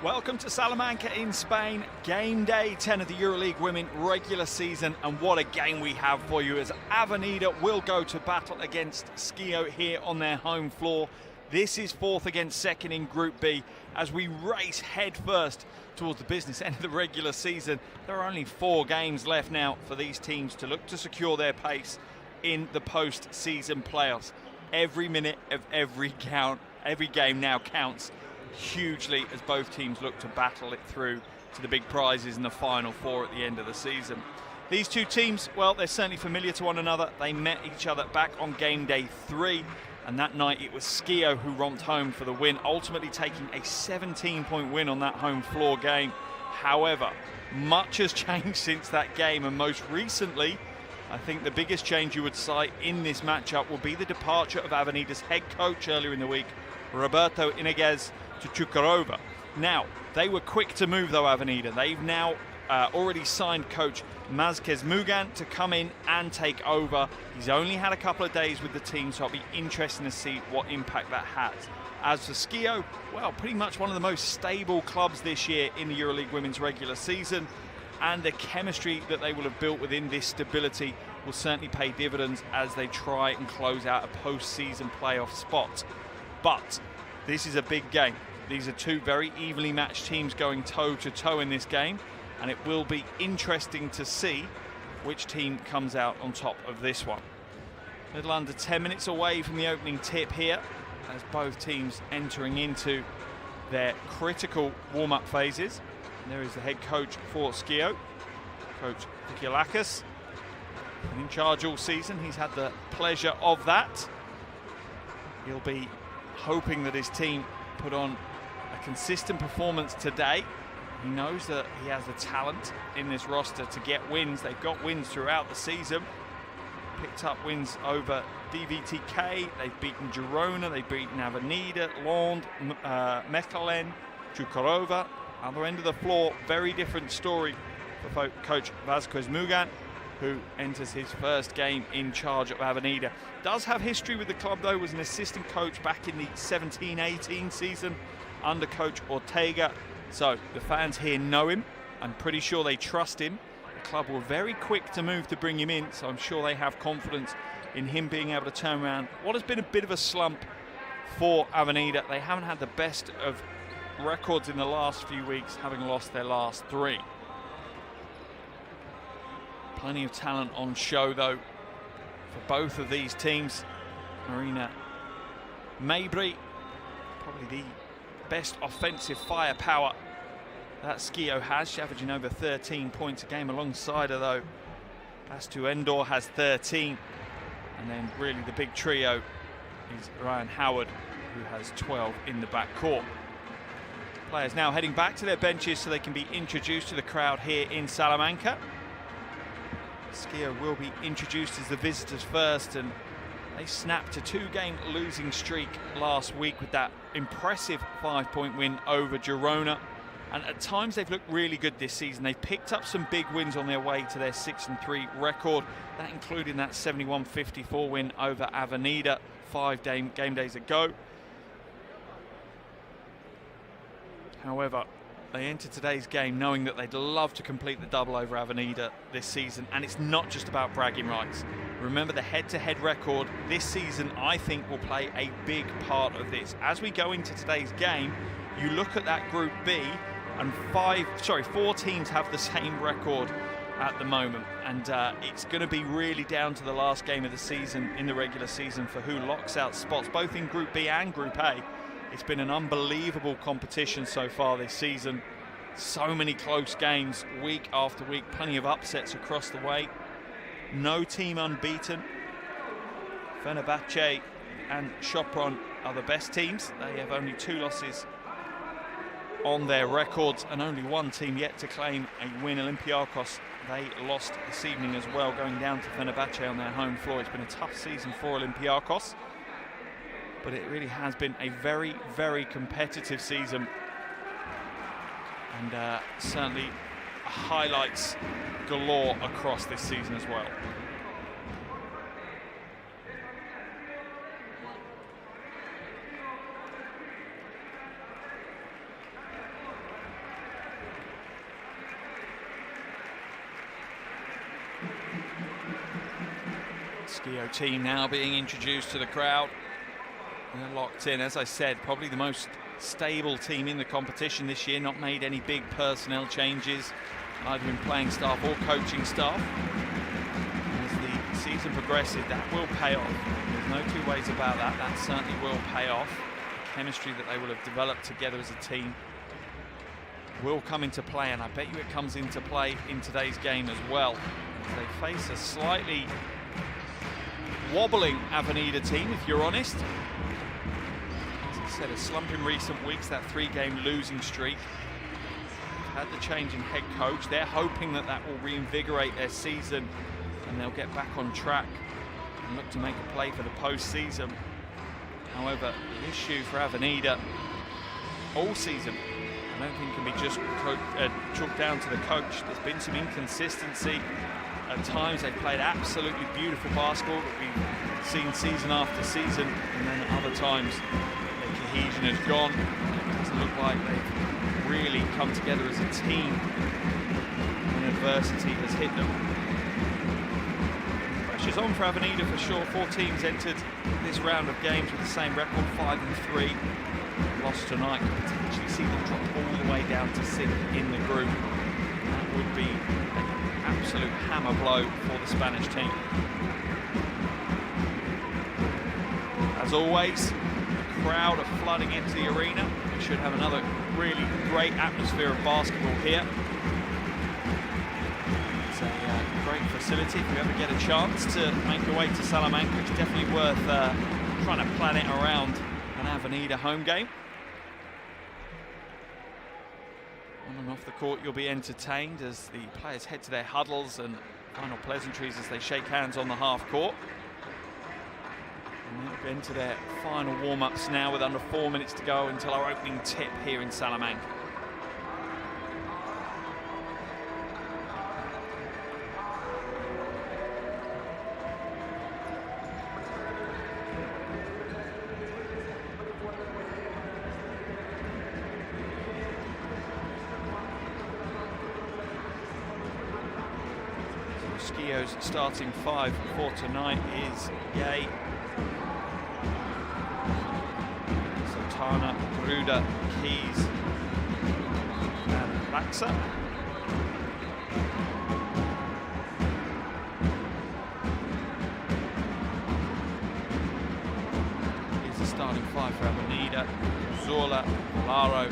Welcome to Salamanca in Spain, game day 10 of the EuroLeague Women regular season, and what a game we have for you as Avenida will go to battle against Schio here on their home floor. This is fourth against second in Group B as we race head first towards the business end of the regular season. There are only 4 games left now for these teams to look to secure their place in the post-season playoffs. Every minute of every game now counts hugely as both teams look to battle it through to the big prizes in the final 4 at the end of the season. These two teams, well, they're certainly familiar to one another. They met each other back on game day 3, and that night it was Schio who romped home for the win, ultimately taking a 17-point win on that home floor game. However, much has changed since that game, and most recently, I think the biggest change you would cite in this matchup will be the departure of Avenida's head coach earlier in the week, Roberto Iniguez, to Chukarova. Now, they were quick to move though, Avenida. They've now already signed coach Mazquez Mugan to come in and take over. He's only had a couple of days with the team, so it'll be interesting to see what impact that has. As for Schio, well, pretty much one of the most stable clubs this year in the EuroLeague Women's regular season, and the chemistry that they will have built within this stability will certainly pay dividends as they try and close out a post-season playoff spot. But this is a big game. These are two very evenly matched teams going toe-to-toe in this game, and it will be interesting to see which team comes out on top of this one. A little under 10 minutes away from the opening tip here, as both teams entering into their critical warm-up phases. And there is the head coach for Schio, Coach Vikiolakis. In charge all season, he's had the pleasure of that. He'll be hoping that his team put on a consistent performance today. He knows that he has the talent in this roster to get wins. They've got wins throughout the season. Picked up wins over DVTK. They've beaten Girona. They've beaten Avenida, Lond, Mechelen, Chukarova. Other end of the floor, very different story for coach Mazquez Mugan, who enters his first game in charge of Avenida. Does have history with the club though, was an assistant coach back in the 17-18 season under coach Ortega. So the fans here know him. I'm pretty sure they trust him. The club were very quick to move to bring him in, so I'm sure they have confidence in him being able to turn around what has been a bit of a slump for Avenida. They haven't had the best of records in the last few weeks, having lost their last 3. Plenty of talent on show though for both of these teams. Marina Mabry, probably the best offensive firepower that Schio has. She's averaging over 13 points a game alongside her though. Bastu Endor has 13, and then really the big trio is Ryan Howard, who has 12 in the back court. Players now heading back to their benches so they can be introduced to the crowd here in Salamanca. Schio will be introduced as the visitors first, and they snapped a 2-game losing streak last week with that impressive 5-point win over Girona. And at times they've looked really good this season. They've picked up some big wins on their way to their 6-3 record, that including that 71-54 win over Avenida 5 game days ago. However, they enter today's game knowing that they'd love to complete the double over Avenida this season, and it's not just about bragging rights. Remember, the head-to-head record this season, I think, will play a big part of this. As we go into today's game, you look at that Group B, and 4 teams have the same record at the moment, and it's going to be really down to the last game of the season in the regular season for who locks out spots, both in Group B and Group A. It's been an unbelievable competition so far this season. So many close games week after week, plenty of upsets across the way. No team unbeaten. Fenerbahce and Sopron are the best teams. They have only 2 losses on their records, and only 1 team yet to claim a win. Olympiacos, they lost this evening as well, going down to Fenerbahce on their home floor. It's been a tough season for Olympiacos, but it really has been a very, very competitive season, and certainly highlights galore across this season as well. Schio team now being introduced to the crowd. They're locked in. As I said, probably the most stable team in the competition this year, not made any big personnel changes, either in playing staff or coaching staff. As the season progresses, that will pay off. There's no two ways about that. That certainly will pay off. The chemistry that they will have developed together as a team will come into play, and I bet you it comes into play in today's game as well. As they face a slightly wobbling Avenida team, if you're honest. As I said, a slump in recent weeks, that 3-game losing streak. Had the change in head coach. They're hoping that that will reinvigorate their season and they'll get back on track and look to make a play for the postseason. However, the issue for Avenida all season, I don't think can be just chalked down to the coach. There's been some inconsistency. At times they've played absolutely beautiful basketball that we've seen season after season, and then at other times their cohesion has gone. It doesn't look like they've really come together as a team when adversity has hit them. Pressure's on for Avenida for sure. 4 teams entered this round of games with the same record, 5-3. Lost tonight could potentially see them drop all the way down to 6th in the group. That would be an absolute hammer blow for the Spanish team. As always, the crowd are flooding into the arena. We should have another really great atmosphere of basketball here. It's a great facility. If you ever get a chance to make your way to Salamanca, it's definitely worth trying to plan it around an Avenida home game. On and off the court, you'll be entertained as the players head to their huddles and final pleasantries as they shake hands on the half court. And they'll enter their final warm-ups now with under 4 minutes to go until our opening tip here in Salamanca. Schio's starting 5 for tonight is Gay, Sultana, Ruda, Keys and Laxa. Here's the starting 5 for Avenida: Zola, Valaro,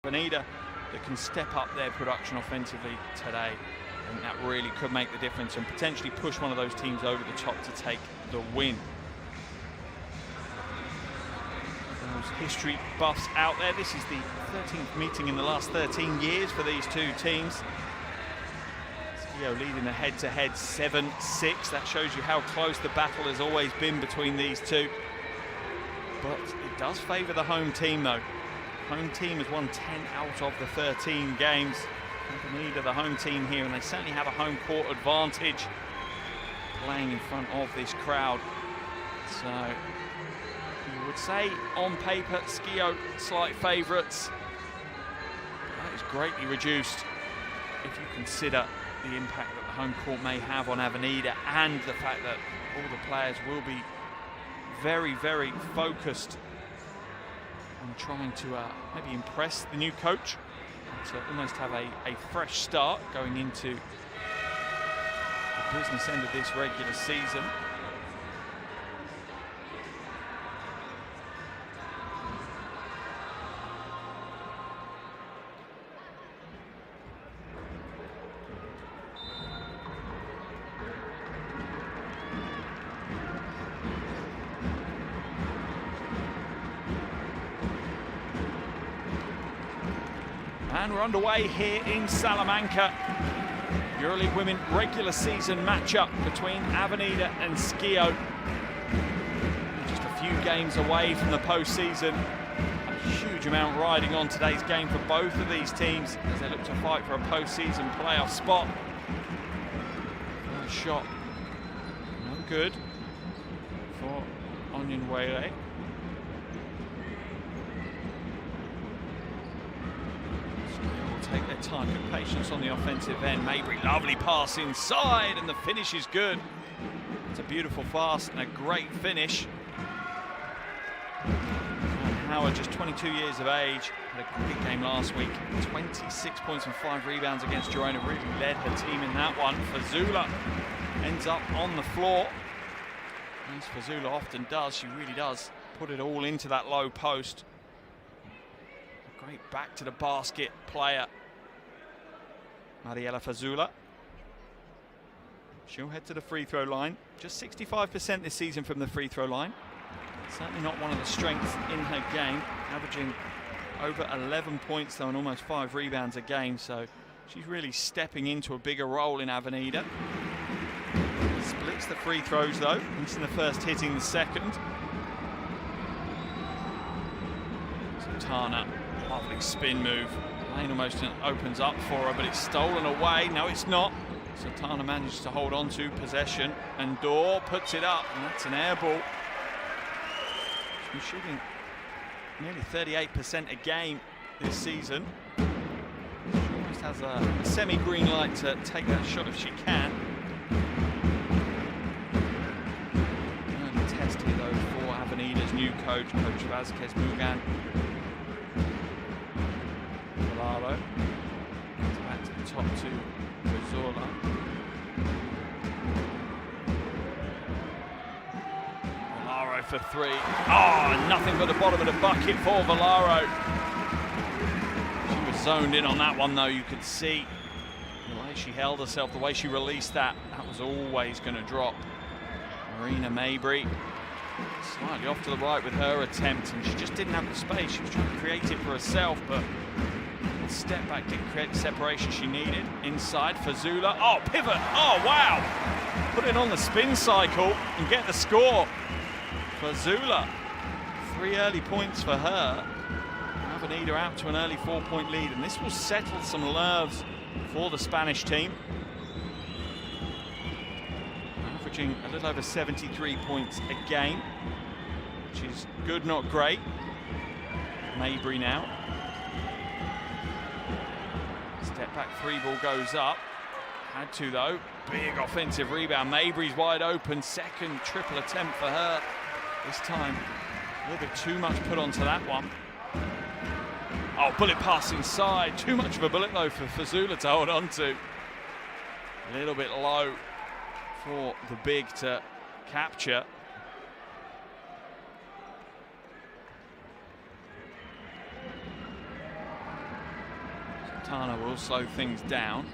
Avenida that can step up their production offensively today. I think that really could make the difference and potentially push one of those teams over the top to take the win. those history buffs out there. This is the 13th meeting in the last 13 years for these two teams. Schio leading the head-to-head 7-6. That shows you how close the battle has always been between these two. But it does favour the home team though. Home team has won 10 out of the 13 games. Avenida, the home team here, and they certainly have a home court advantage playing in front of this crowd. So you would say on paper Schio slight favourites. That is greatly reduced if you consider the impact that the home court may have on Avenida, and the fact that all the players will be very, very focused on trying to maybe impress the new coach, and to almost have a fresh start going into the business end of this regular season. And we're underway here in Salamanca. EuroLeague Women regular season matchup between Avenida and Schio. Just a few games away from the postseason. A huge amount riding on today's game for both of these teams as they look to fight for a postseason playoff spot. First shot, no good for Onyenwere. Take their time, good patience on the offensive end. Mabry, lovely pass inside, and the finish is good. It's a beautiful pass and a great finish. And Howard, just 22 years of age, had a great game last week. 26 points and 5 rebounds against Girona, really led her team in that one. Fazula ends up on the floor. As Fazula often does, she really does put it all into that low post. Great back to the basket player, Mariela Fazula. She'll head to the free throw line. Just 65% this season from the free throw line. Certainly not one of the strengths in her game, averaging over 11 points though and almost 5 rebounds a game. So she's really stepping into a bigger role in Avenida. Splits the free throws though, missing the first, hitting the second. Sultana. Lovely spin move. Lane almost opens up for her, but it's stolen away. No, it's not. Sultana manages to hold on to possession, and Dor puts it up, and that's an air ball. She's shooting nearly 38% a game this season. She almost has a semi-green light to take that shot if she can. Early test here though for Avenida's new coach, Coach Vázquez Mugan. Back to the top to Zola. Valaro for 3. Oh, nothing but the bottom of the bucket for Valaro. She was zoned in on that one though, you could see the way she held herself, the way she released that. That was always going to drop. Marina Mabry slightly off to the right with her attempt, and she just didn't have the space. She was trying to create it for herself, but step back didn't create the separation she needed. Inside, Fazula. Oh, pivot. Oh, wow. Put it on the spin cycle and get the score. Fazula. 3 early points for her. Avenida out to an early 4-point lead, and this will settle some nerves for the Spanish team. Averaging a little over 73 points a game, which is good, not great. Mabry now. Step back 3 ball goes up. Had to though. Big offensive rebound. Mabry's wide open. Second triple attempt for her. This time a little bit too much put onto that one. Oh, bullet pass inside. Too much of a bullet though for Fazula to hold on to. A little bit low for the big to capture. Sultana will slow things down.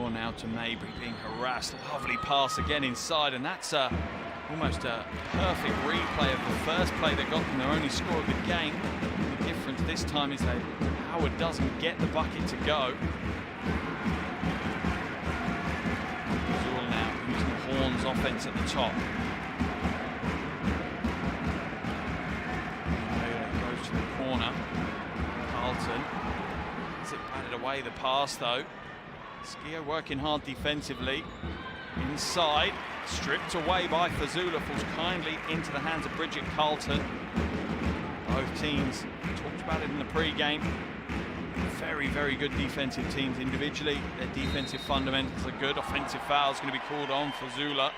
Schio now to Mabry, being harassed. Lovely pass again inside, and that's almost a perfect replay of the first play that got them their only score of the game. The difference this time is that Howard doesn't get the bucket to go. Zul now using Horn's offense at the top. Goes to the corner. Carlton has it batted away the pass though. Schio working hard defensively. Inside, stripped away by Fazula, falls kindly into the hands of Bridget Carlton. Both teams talked about it in the pre-game. Very, very good defensive teams individually. Their defensive fundamentals are good. Offensive foul is going to be called on Fazula.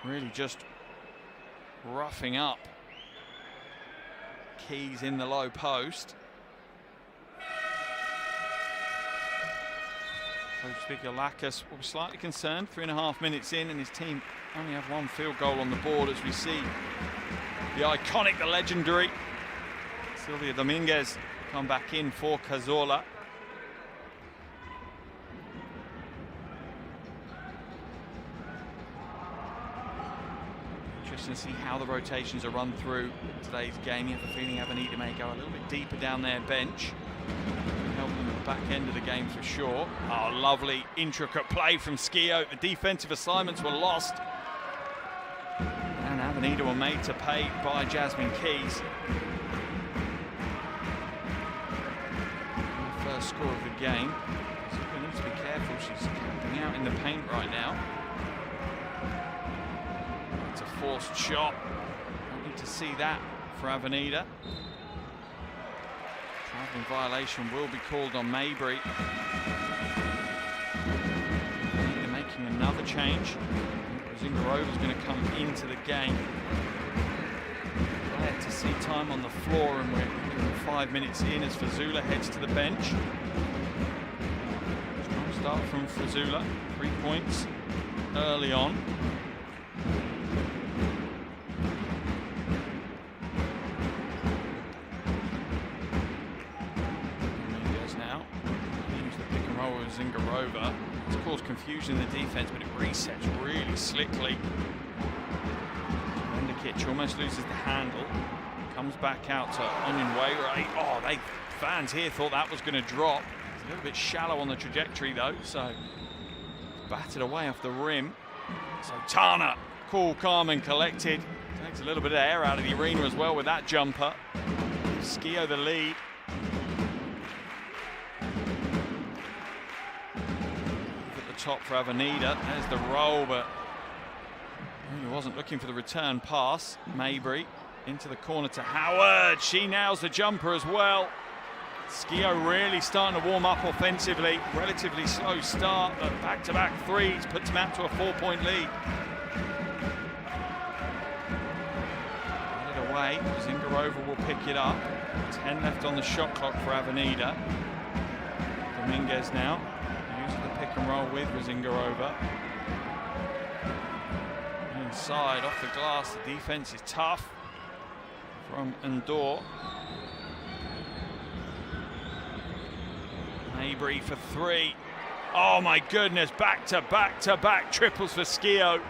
Really just roughing up Keys in the low post. Coach Speaker Lacus will be slightly concerned. 3.5 minutes in, and his team only have one field goal on the board as we see the iconic, the legendary Sylvia Dominguez come back in for Cazorla. Interesting to see how the rotations are run through today's game. You have a feeling Avenida may go a little bit deeper down their bench. Help them at the back end of the game for sure. Oh, lovely intricate play from Schio. The defensive assignments were lost, and Avenida were made to pay by Jasmine Keys. The first score of the game. She needs to be careful. She's camping out in the paint right now. It's a forced shot. Don't need to see that for Avenida. Travelling violation will be called on Mabry. They're making another change. Zingarova is going to come into the game. Glad to see time on the floor, and we're 5 minutes in as Fazula heads to the bench. Strong start from Fazula. 3 points early on. Zingarova. It's caused confusion in the defense, but it resets really slickly. Vendikic almost loses the handle. Comes back out to Onion Wainwright. Oh, fans here thought that was going to drop. It's a little bit shallow on the trajectory though, so batted away off the rim. So Tana, cool, calm and collected. Takes a little bit of air out of the arena as well with that jumper. Schio the lead. Top for Avenida. There's the roll, but he wasn't looking for the return pass. Mabry into the corner to Howard. She nails the jumper as well. Schio really starting to warm up offensively. Relatively slow start, but back-to-back threes puts them out to a 4-point lead. Get it away. Zingarova will pick it up. 10 left on the shot clock for Avenida. Dominguez now. The pick and roll with Zingarova. Inside, off the glass, the defense is tough from Andor. Mabry for 3. Oh my goodness, back-to-back triples for Schio.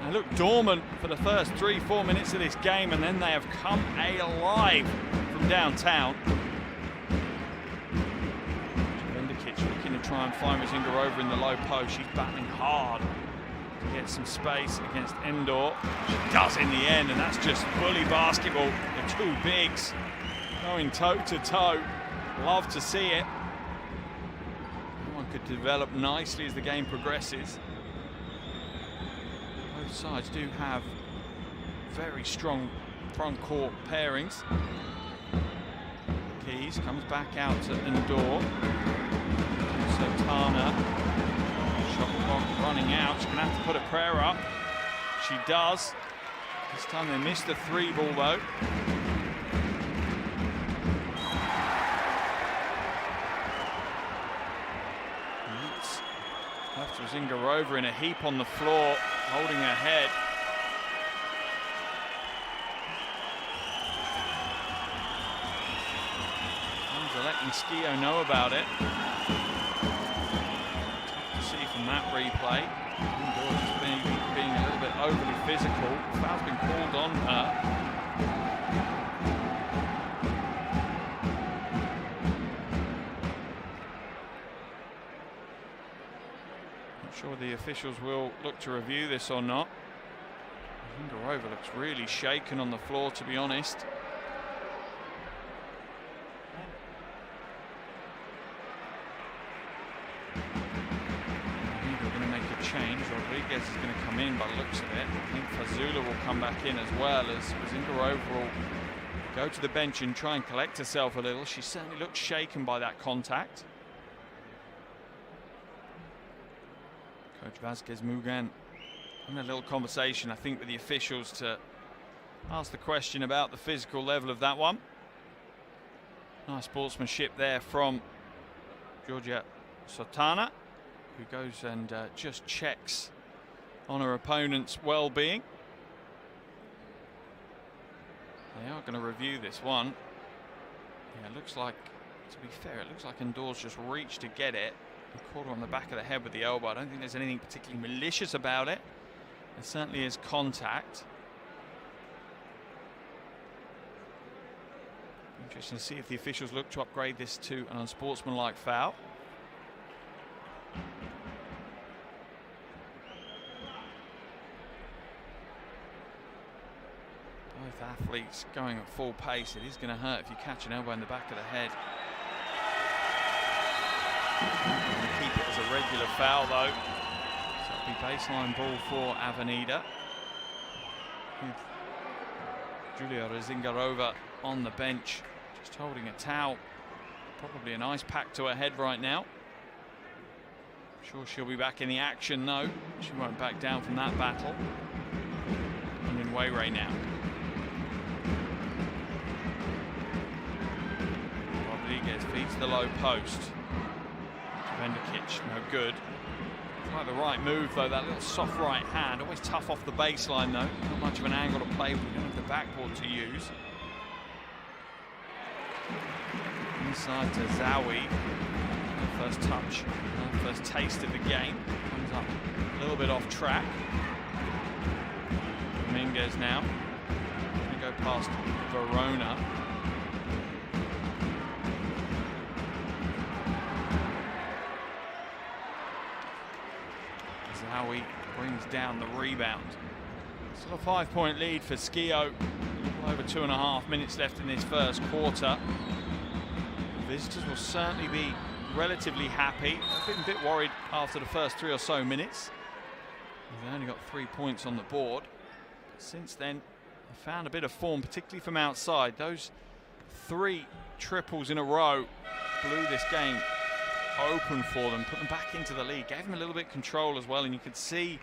They look dormant for the first 3-4 minutes of this game, and then they have come alive from downtown. Looking to try and find Zingarova in the low post. She's battling hard to get some space against Endor. She does in the end, and that's just bully basketball. The two bigs going toe-to-toe. Love to see it. One could develop nicely as the game progresses. Both sides do have very strong front court pairings. Keys comes back out to Endor. Tana, shot clock running out. She's going to have to put a prayer up. She does. This time they missed the 3 ball though. Left to Zingarova in a heap on the floor, holding her head. Letting Schio know about it. on that replay. Indoors being a little bit overly physical. Foul's been called on her. Sure the officials will look to review this or not. Zingarova looks really shaken on the floor, to be honest. We're going to make a change. Rodriguez is going to come in by the looks of it. I think Fazula will come back in as well, as Zingarova will go to the bench and try and collect herself a little. She certainly looks shaken by that contact. Coach Vasquez Mugan having a little conversation, I think, with the officials to ask the question about the physical level of that one. Nice sportsmanship there from Georgia Sotana, who goes and just checks on her opponent's well-being. They are going to review this one. Yeah, it looks like, to be fair, it looks like Indoors just reached to get it. Caught her on the back of the head with the elbow. I don't think there's anything particularly malicious about it. There certainly is contact. Interesting to see if the officials look to upgrade this to an unsportsmanlike foul. Both athletes going at full pace. It is going to hurt if you catch an elbow in the back of the head. Keep it as a regular foul though. So it'll be baseline ball for Avenida. With Julia Zingarova on the bench, just holding a towel. Probably an ice pack to her head right now. Sure she'll be back in the action though. She won't back down from that battle. And in Wayray now. Rodriguez feeds the low post. Vendikic, no good. Quite the right move though, that little soft right hand. Always tough off the baseline though. Not much of an angle to play with. You don't have the backboard to use. Inside to Zawi. First touch, first taste of the game. Comes up a little bit off track. Dominguez now. Gonna go past Verona. Zawi brings down the rebound. Still a 5-point lead for Schio. Over 2.5 minutes left in this first quarter. The visitors will certainly be relatively happy. I've been a bit worried after the first 3 or so minutes. They've only got 3 points on the board. But since then, they found a bit of form, particularly from outside. Those 3 triples in a row blew this game open for them, put them back into the lead, gave them a little bit of control as well, and you could see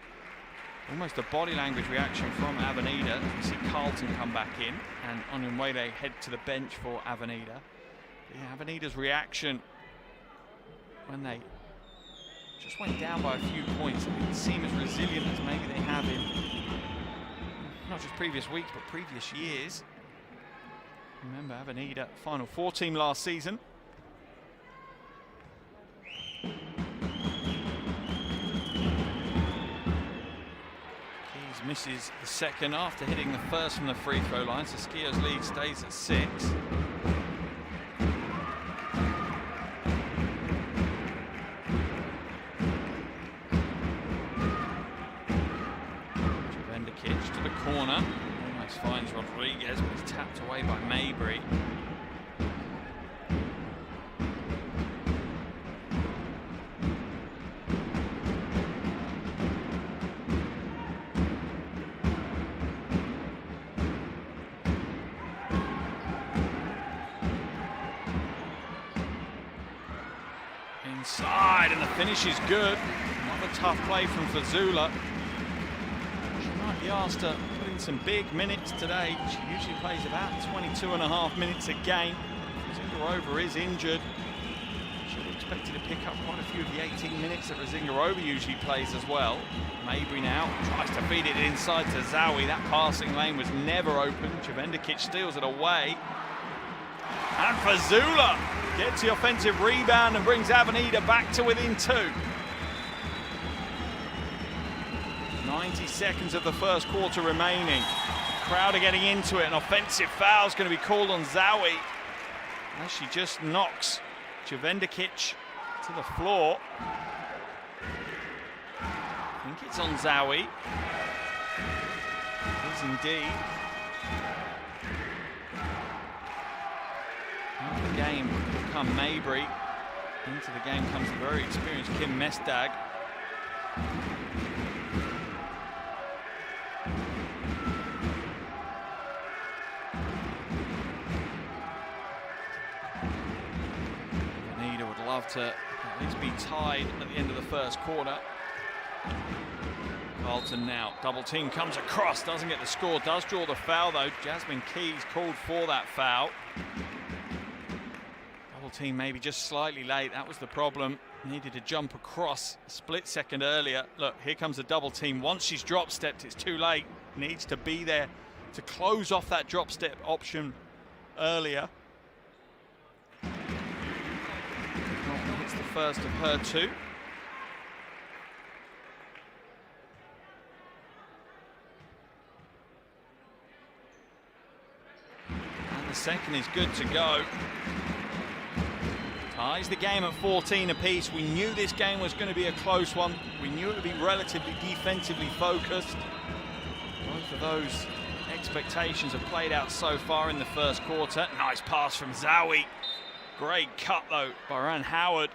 almost a body language reaction from Avenida. You see Carlton come back in, and on their way they head to the bench for Avenida. Yeah, Avenida's reaction when they just went down by a few points, it didn't seem as resilient as maybe they have in not just previous weeks but previous years. Remember, Avenida Final Four team last season. Keys misses the second after hitting the first from the free throw line, so Schio's lead stays at 6. Vendikic to the corner, almost finds Rodriguez, but it's tapped away by Mabry. Inside, and the finish is good. Another tough play from Fazula. She might be asked to put in some big minutes today. She usually plays about 22.5 minutes a game. Zingarova is injured. She'll be expected to pick up quite a few of the 18 minutes that Zingarova usually plays as well. Mabry now tries to feed it inside to Zawi. That passing lane was never open. Vendikic steals it away. And Fazula gets the offensive rebound and brings Avenida back to within 2. 90 seconds of the first quarter remaining. Crowd are getting into it. An offensive foul is going to be called on Zawi as she just knocks Jevendikic to the floor. I think it's on Zawi. It is indeed. Out of the game will come Mabry. Into the game comes the very experienced Kim Mestag. Avenida would love to at least be tied at the end of the first quarter. Carlton now, double team comes across, doesn't get the score, does draw the foul though. Jasmine Keys called for that foul. Double team maybe just slightly late, that was the problem. Needed to jump across a split second earlier. Look, here comes the double team. Once she's drop stepped, it's too late. Needs to be there to close off that drop step option earlier. It's the first of her two. The second is good to go. Ties the game at 14 apiece. We knew this game was going to be a close one. We knew it would be relatively defensively focused. Both of those expectations have played out so far in the first quarter. Nice pass from Zawi. Great cut though by Ran Howard.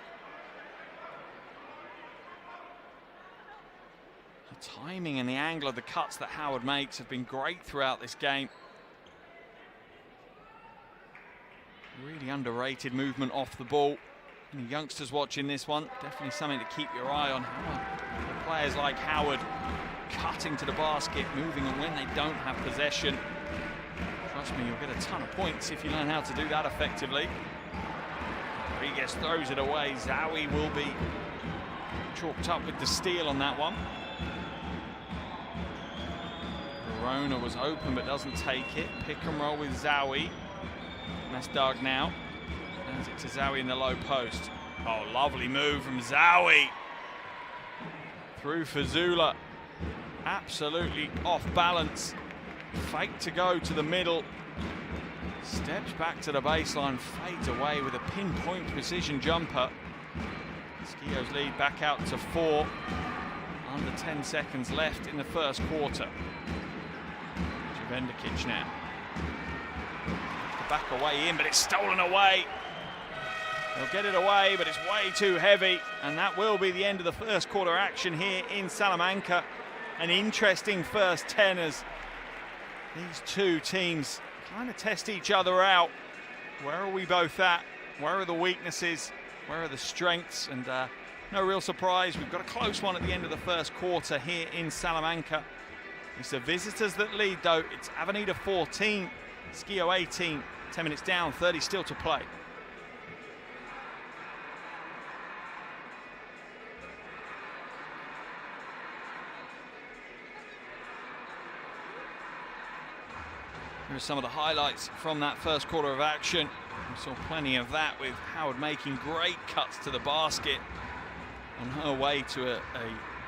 The timing and the angle of the cuts that Howard makes have been great throughout this game. Really underrated movement off the ball. Any youngsters watching this one, definitely something to keep your eye on. Players like Howard cutting to the basket, moving, and when they don't have possession, trust me, you'll get a ton of points if you learn how to do that effectively. Rodriguez throws it away. Zawi will be chalked up with the steal on that one. Verona was open but doesn't take it. Pick and roll with Zawi. Mestag now, hands it to Zawi in the low post. Oh, lovely move from Zawi. Through Fazula. Absolutely off balance. Fake to go to the middle. Steps back to the baseline, fades away with a pinpoint precision jumper. Schio's lead back out to 4. Under 10 seconds left in the first quarter. Jevendikic now. Back away in, but it's stolen away. They'll get it away, but it's way too heavy, and that will be the end of the first quarter action here in Salamanca. An interesting first 10 as these two teams kind of test each other out. Where are we both at? Where are the weaknesses? Where are the strengths? And no real surprise, we've got a close one at the end of the first quarter here in Salamanca. It's the visitors that lead though. It's Avenida 14, Schio 18. 10 minutes down, 30 still to play. Here are some of the highlights from that first quarter of action. We saw plenty of that with Howard making great cuts to the basket on her way to a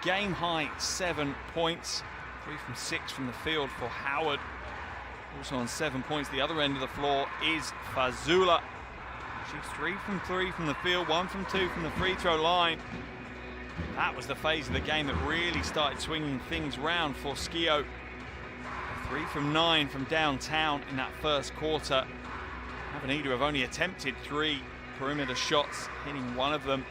game-high 7 points. 3 from 6 from the field for Howard. Also on 7 points, the other end of the floor is Fazula. She's 3 from 3 from the field, 1 from 2 from the free throw line. That was the phase of the game that really started swinging things round for Schio. 3 from 9 from downtown in that first quarter. Avenida have only attempted 3 perimeter shots, hitting 1 of them.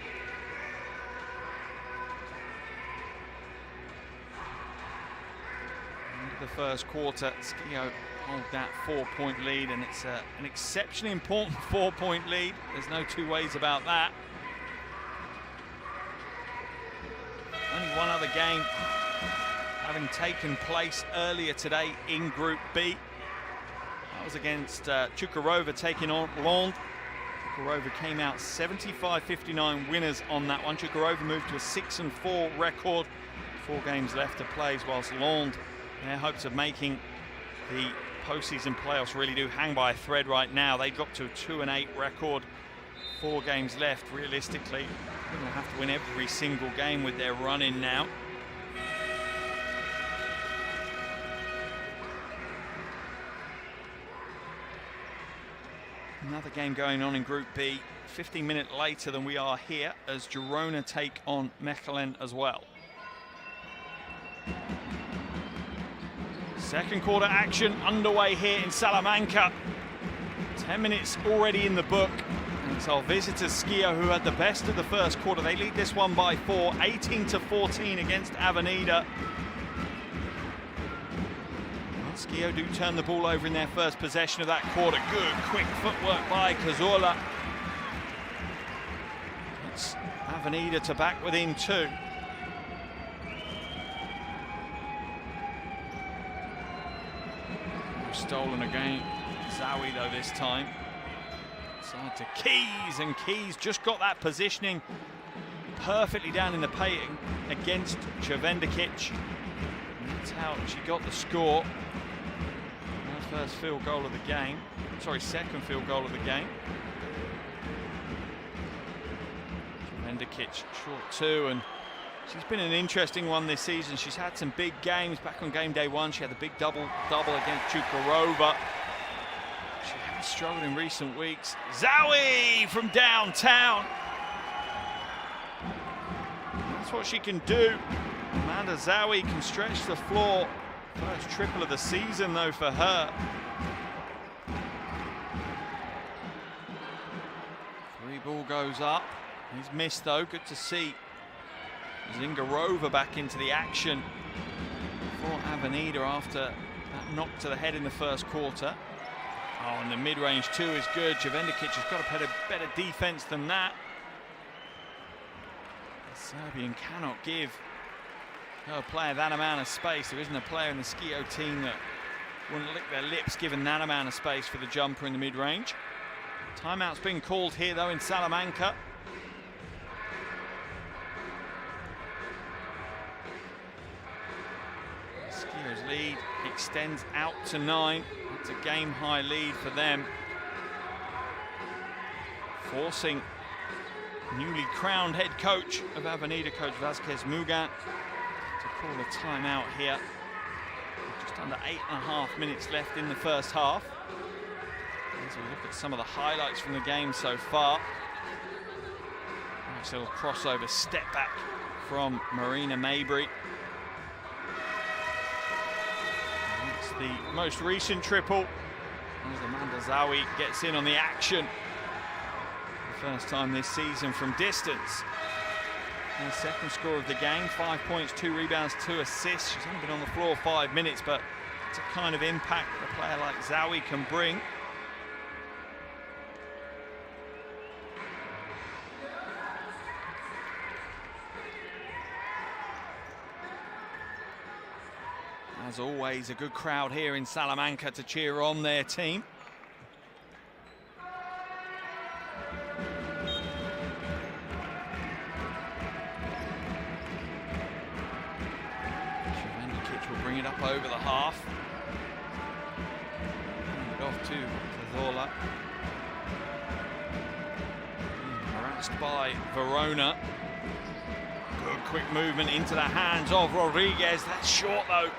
End of the first quarter, Schio hold that 4-point lead, and it's an exceptionally important 4-point lead. There's no two ways about that. Only one other game having taken place earlier today in Group B. That was against Chukarova taking on Lond. Chukarova came out 75-59 winners on that one. Chukarova moved to a 6-4 record. 4 games left to play, whilst Lond, their hopes of making the postseason playoffs really do hang by a thread right now. They dropped to a 2-8 record. 4 games left. Realistically, they're going to have to win every single game with their run in now. Another game going on in Group B, 15 minutes later than we are here, as Girona take on Mechelen as well. Second quarter action underway here in Salamanca. 10 minutes already in the book. And it's our visitors, Schio, who had the best of the first quarter. They lead this one by 4, 18-14 against Avenida. Well, Schio do turn the ball over in their first possession of that quarter. Good, quick footwork by Cazorla. It's Avenida to back within 2. Stolen again. Zawi though this time. Side to Keys, and Keys just got that positioning perfectly down in the painting against Čevendikić. That's how she got the score. Her first field goal of the game. Sorry, second field goal of the game. Čevendikić short 2, and she's been an interesting one this season. She's had some big games. Back on game day 1, she had the big double against Čukurova. She has struggled in recent weeks. Zawi from downtown. That's what she can do. Amanda Zawi can stretch the floor. First triple of the season, though, for her. 3 ball goes up. He's missed, though. Good to see Zingarova back into the action for Avenida after that knock to the head in the first quarter. Oh, and the mid-range 2 is good. Čevendikić has got a better defense than that. The Serbian cannot give her player that amount of space. There isn't a player in the Schio team that wouldn't lick their lips given that amount of space for the jumper in the mid-range. Timeout's been called here, though, in Salamanca. Schio's lead extends out to 9. It's a game-high lead for them. Forcing newly crowned head coach of Avenida, Coach Vázquez Mugan, to call a timeout here. Just under 8.5 minutes left in the first half. As we look at some of the highlights from the game so far. Nice little crossover step back from Marina Maybury. It's the most recent triple as Amanda Zawi gets in on the action. The first time this season from distance. And the second score of the game, 5 points, 2 rebounds, 2 assists. She's only been on the floor 5 minutes, but it's a kind of impact that a player like Zawi can bring. As always, a good crowd here in Salamanca to cheer on their team. Čevendikić will bring it up over the half. Hand it off to Cazorla. Harassed by Verona. Good quick movement into the hands of Rodriguez. That's short though.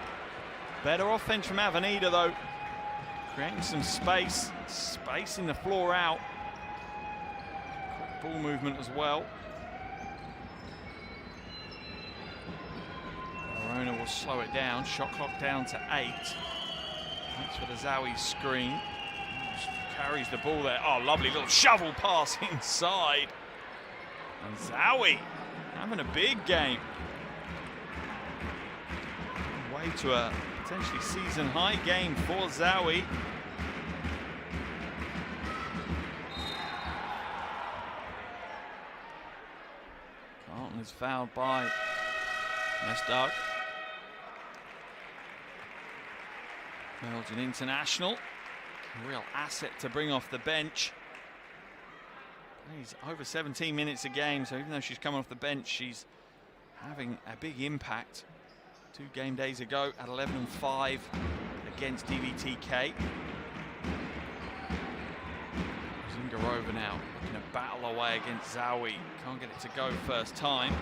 Better offense from Avenida though. Creating some space in the floor out. Quick ball movement as well. Verona will slow it down. Shot clock down to 8. Thanks for the Zawi screen. Carries the ball there. Oh, lovely little shovel pass inside. And Zawi having a big game. Way to a potentially season-high game for Zawi. Carlton is fouled by Mesdag. Belgian international. A real asset to bring off the bench. Plays over 17 minutes a game, so even though she's coming off the bench, she's having a big impact. 2 game days ago at 11-5 against DVTK. Zingarova now looking to battle away against Zawi. Can't get it to go first time.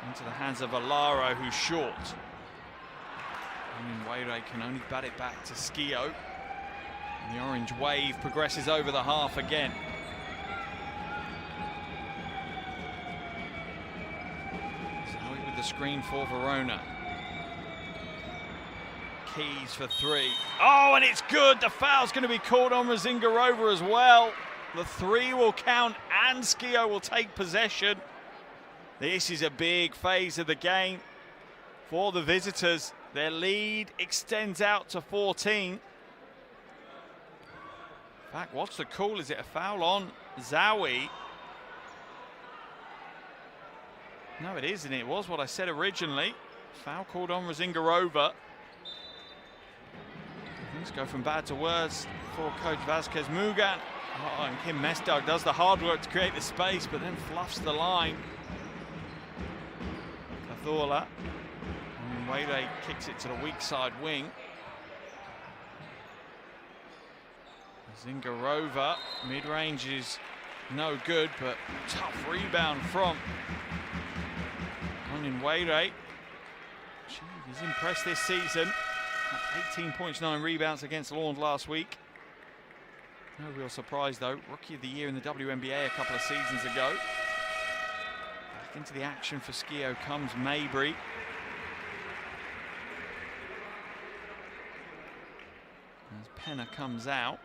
Into the hands of Alaro, who's short. Wayre can only bat it back to Schio. And the orange wave progresses over the half again. Zoe with the screen for Verona. Keys for three. Oh, and it's good. The foul's going to be called on Razingarova as well. The three will count and Schio will take possession. This is a big phase of the game for the visitors. Their lead extends out to 14. In fact, what's the call? Is it a foul on Zowie? No, it isn't. It was what I said originally. Foul called on Razingarova. Things go from bad to worse for coach Vasquez Mugan. Oh, and Kim Mestag does the hard work to create the space, but then fluffs the line. Cazorla. And Wade kicks it to the weak side wing. Razingarova, mid-range is no good, but tough rebound from Onion Wade. She's impressed this season. 18 points, 9 rebounds against Lorne last week. No real surprise though. Rookie of the year in the WNBA a couple of seasons ago. Back into the action for Schio comes Mabry. As Penna comes out.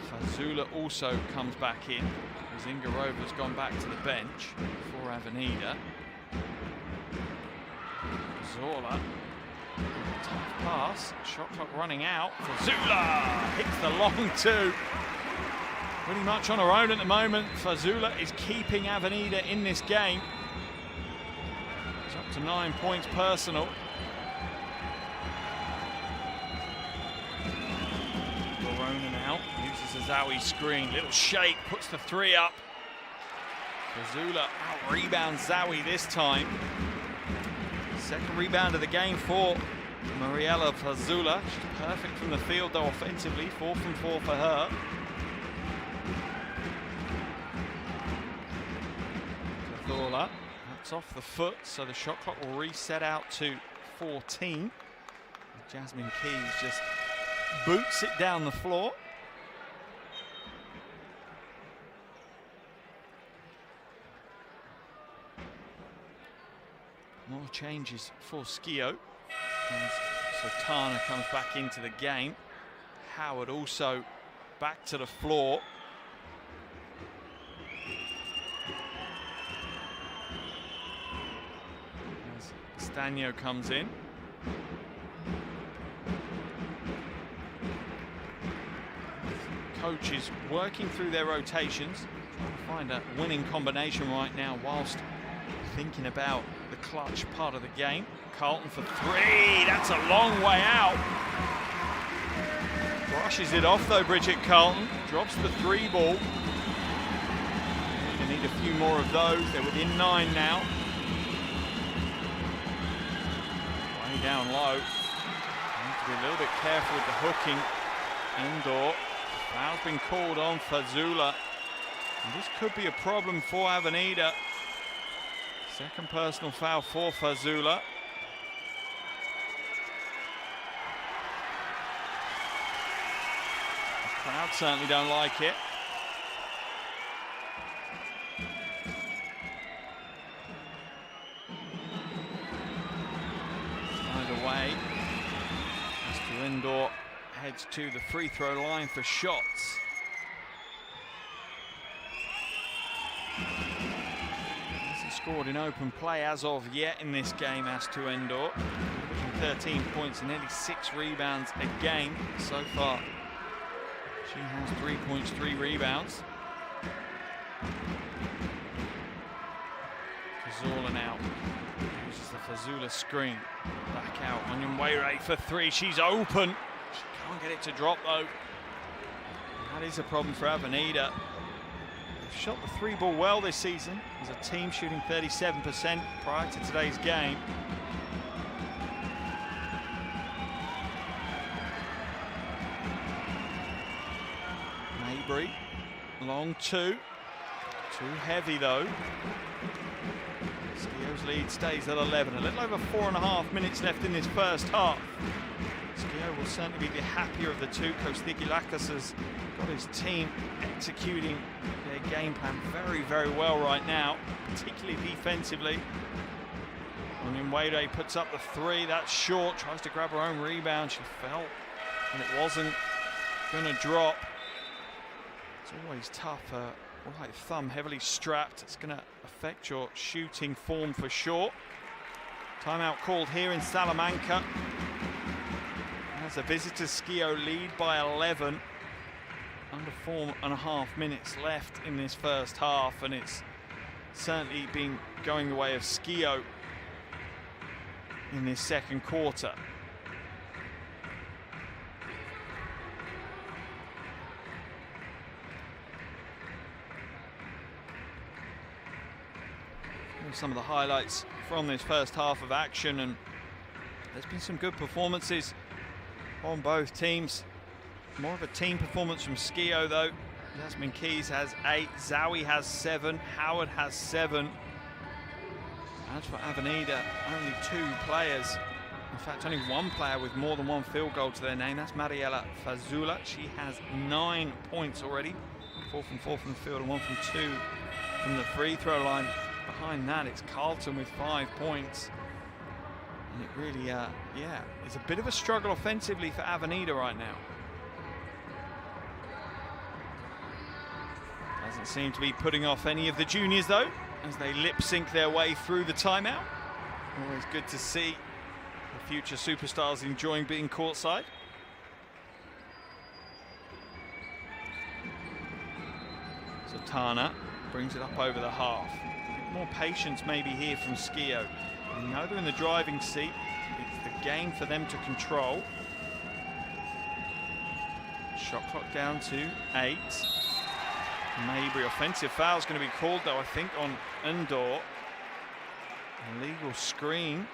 Fazula also comes back in. Razingarova's gone back to the bench for Avenida. Zola, tough pass, shot clock running out. Fazula hits the long two. Pretty much on her own at the moment. Fazula is keeping Avenida in this game. It's up to 9 points personal. Verona now uses a Zowie screen. Little shake, puts the three up. Fazula out rebounds Zowie this time. Second rebound of the game for Mariella Fazula. She's perfect from the field though offensively. 4 from 4 for her. Cazorla, that's off the foot, so the shot clock will reset out to 14. Jasmine Keys just boots it down the floor. More changes for Schio. So Tana comes back into the game. Howard also back to the floor. As Stanio comes in. Coaches working through their rotations, trying to find a winning combination right now whilst thinking about the clutch part of the game. Carlton for three, that's a long way out. Brushes it off though, Bridget Carlton. Drops the three ball. They need a few more of those. They're within 9 now. Way down low. Need to be a little bit careful with the hooking. Indoor. Foul's been called on Fazula. And this could be a problem for Avenida. Second personal foul for Fazula. The crowd certainly don't like it. Either way, Mr. Indoor heads to the free throw line for shots. Hasn't scored in open play as of yet in this game, Astu Endor. 13 points and nearly 6 rebounds a game so far. She has 3 points, 3 rebounds. Cazorla now uses the Fazula screen. Back out, Onion Wayray for 3. She's open. She can't get it to drop though. That is a problem for Avenida. They've shot the 3 ball well this season as a team, shooting 37% prior to today's game. Mabry, long 2. Too heavy though. Schio's lead stays at 11. A little over 4.5 minutes left in this first half. Schio will certainly be the happier of the two. Coach Thigilakis has got his team executing their game plan very, very well right now, particularly defensively. And Wade puts up the three. That's short. Tries to grab her own rebound. She fell, and it wasn't going to drop. It's always tough. Right thumb heavily strapped. It's going to affect your shooting form for sure. Timeout called here in Salamanca. As the visitors, Schio lead by 11. Under 4.5 minutes left in this first half, and it's certainly been going the way of Schio in this second quarter. Some of the highlights from this first half of action, and there's been some good performances on both teams. More of a team performance from Schio though. Jasmine Keys has 8, Zowie has 7, Howard has 7. As for Avenida, only 2 players, in fact only 1 player with more than 1 field goal to their name. That's Mariela Fazula. She has 9 points already, 4 from 4 from the field and 1 from 2 from the free throw line. Behind that, it's Carlton with 5 points. And it really, it's a bit of a struggle offensively for Avenida right now. Doesn't seem to be putting off any of the juniors though, as they lip sync their way through the timeout. Always good to see the future superstars enjoying being courtside. So Tana brings it up over the half. More patience maybe here from Schio. You know they're in the driving seat. It's the game for them to control. Shot clock down to 8. Mabry, offensive foul is going to be called though, I think, on Undor. Illegal screen.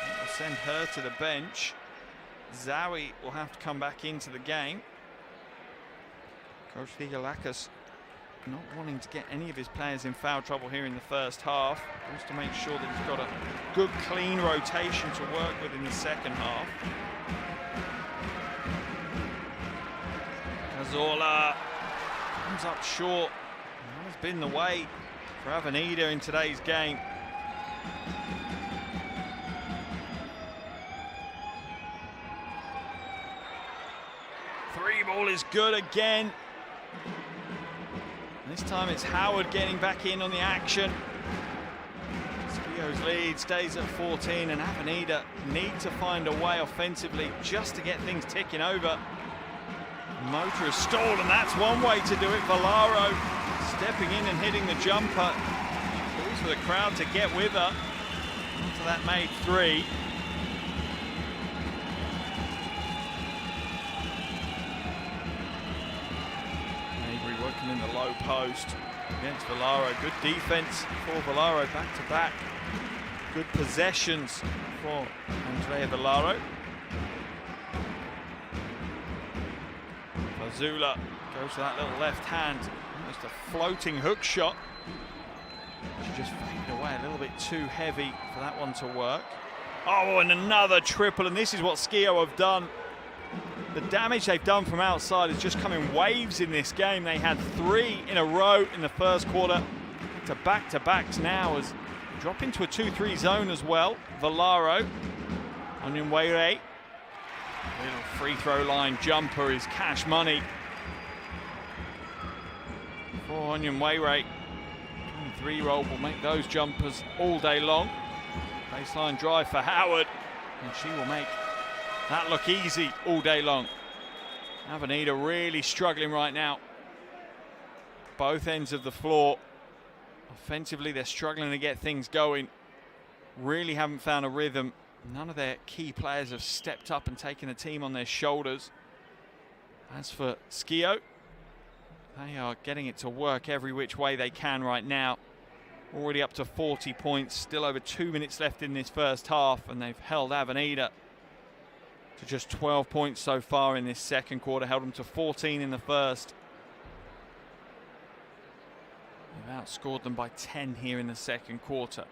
That will send her to the bench. Zowie will have to come back into the game. Coach Thigilakis not wanting to get any of his players in foul trouble here in the first half. Wants to make sure that he's got a good, clean rotation to work with in the second half. Cazorla comes up short. That has been the way for Avenida in today's game. Three ball is good again. This time it's Howard getting back in on the action. Schio's lead stays at 14, and Avenida need to find a way offensively just to get things ticking over. Motor is stalled, and that's one way to do it. Valaro stepping in and hitting the jumper. Calls for the crowd to get with her. Onto that made 3. Working in the low post against Valaro. Good defense for Valaro, back to back. Good possessions for Andrea Valaro. Fazula goes to that little left hand, almost a floating hook shot. She just faded away a little bit too heavy for that one to work. Oh, and another triple, and this is what Schio have done. The damage they've done from outside has just come in waves in this game. They had 3 in a row in the first quarter. To back-to-backs now as they drop into a 2-3 zone as well. Valaro on Nwere. Little free throw line jumper is cash money for Nwere. 23-year-old will make those jumpers all day long. Baseline drive for Howard, and she will make that look easy all day long. Avenida really struggling right now. Both ends of the floor. Offensively, they're struggling to get things going. Really haven't found a rhythm. None of their key players have stepped up and taken the team on their shoulders. As for Schio, they are getting it to work every which way they can right now. Already up to 40 points, still over 2 minutes left in this first half, and they've held Avenida to just 12 points so far in this second quarter, held them to 14 in the first. They've outscored them by 10 here in the second quarter.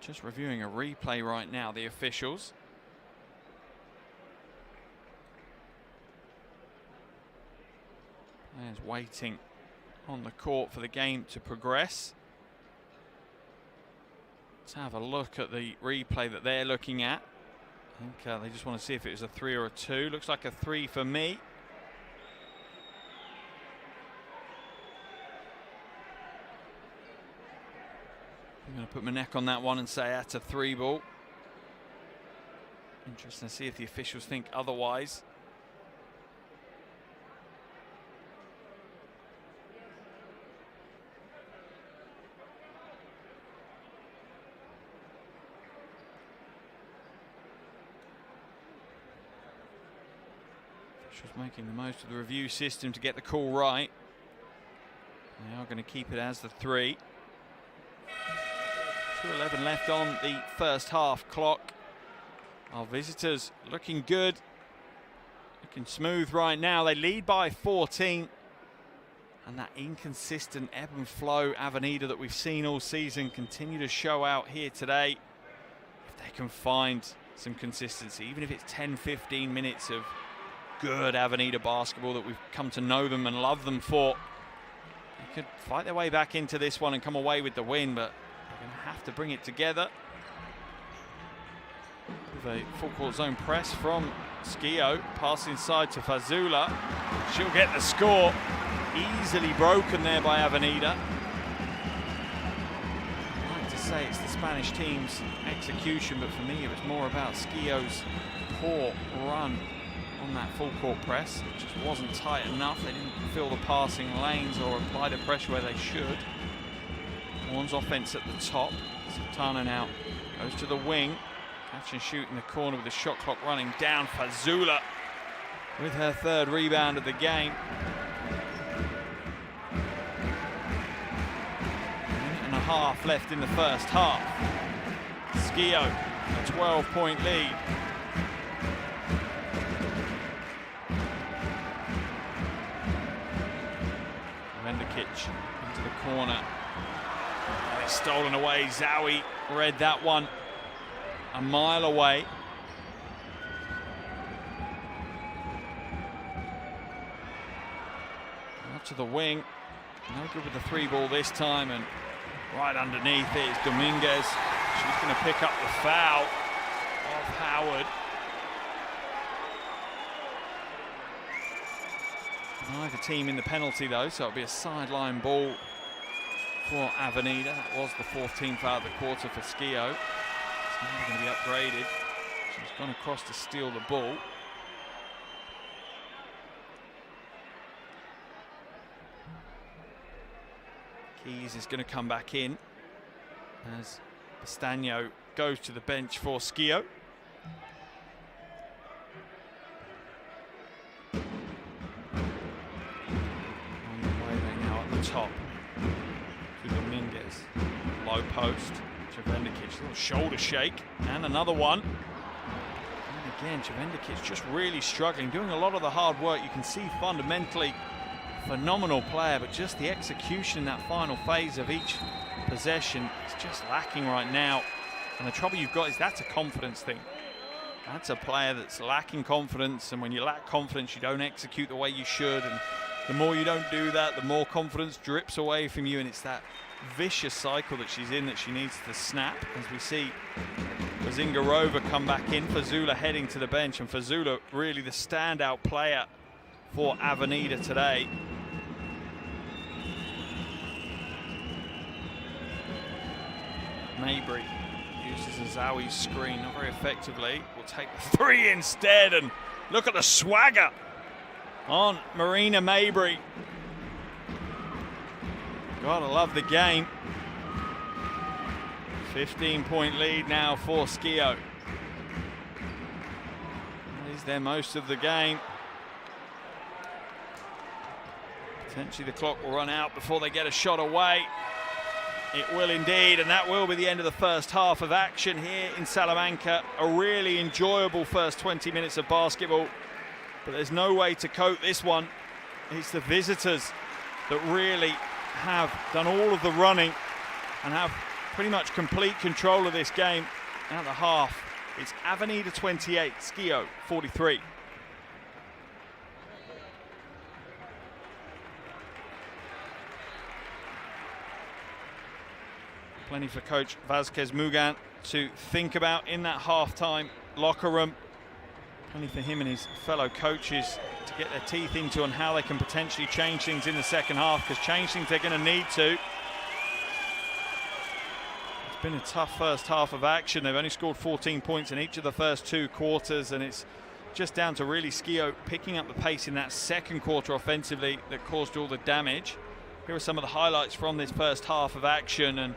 Just reviewing a replay right now, the officials. Players waiting on the court for the game to progress. Let's have a look at the replay that they're looking at. I think they just want to see if it was a 3 or a 2. Looks like a 3 for me. I'm going to put my neck on that one and say that's a 3 ball. Interesting to see if the officials think otherwise. Officials making the most of the review system to get the call right. They are going to keep it as the 3. 2:11 left on the first half clock. Our visitors looking good, looking smooth right now. They lead by 14, and that inconsistent ebb and flow Avenida that we've seen all season continue to show out here today. If they can find some consistency, even if it's 10-15 minutes of good Avenida basketball that we've come to know them and love them for, they could fight their way back into this one and come away with the win, but they're going to have to bring it together. With a full court zone press from Schio, pass inside to Fazula. She'll get the score. Easily broken there by Avenida. I'd like to say it's the Spanish team's execution, but for me it was more about Schio's poor run on that full court press. It just wasn't tight enough. They didn't fill the passing lanes or apply the pressure where they should. Horn's offense at the top. Sultana now goes to the wing. Catch and shoot in the corner with the shot clock running down. Fazula with her 3rd rebound of the game. Minute and a half left in the first half. Schio, a 12-point lead. Vendikic into the corner. And it's stolen away. Zowie read that one a mile away. Out to the wing. No good with the 3 ball this time, and right underneath it is Dominguez. She's going to pick up the foul of Howard. Neither team in the penalty though, so it'll be a sideline ball for Avenida. That was the 14th foul of the quarter for Schio. It's now going to be upgraded. She's gone across to steal the ball. Keys is going to come back in as Pestagno goes to the bench for Schio. On the way they now at the top to Dominguez. Low post. Vendikic, little shoulder shake, and another one. And again, Vendikic just really struggling, doing a lot of the hard work. You can see fundamentally phenomenal player, but just the execution in that final phase of each possession is just lacking right now. And the trouble you've got is that's a confidence thing. That's a player that's lacking confidence, and when you lack confidence, you don't execute the way you should. And the more you don't do that, the more confidence drips away from you, and it's that vicious cycle that she's in that she needs to snap. As we see Zingarova come back in, Fazula heading to the bench, and Fazula really the standout player for Avenida today. Mabry uses Azawi's screen not very effectively. Will take the 3 instead, and look at the swagger on Marina Mabry. Gotta love the game. 15-point lead now for Schio. That is their most of the game. Potentially the clock will run out before they get a shot away. It will indeed, and that will be the end of the first half of action here in Salamanca. A really enjoyable first 20 minutes of basketball, but there's no way to cope this one. It's the visitors that really have done all of the running and have pretty much complete control of this game. At the half, it's Avenida 28, Schio 43. Plenty for Coach Vázquez Mugan to think about in that half-time locker room. Plenty for him and his fellow coaches to get their teeth into on how they can potentially change things in the second half, because change things they're going to need to. It's been a tough first half of action. They've only scored 14 points in each of the first 2 quarters, and it's just down to really Schio picking up the pace in that second quarter offensively that caused all the damage. Here are some of the highlights from this first half of action, and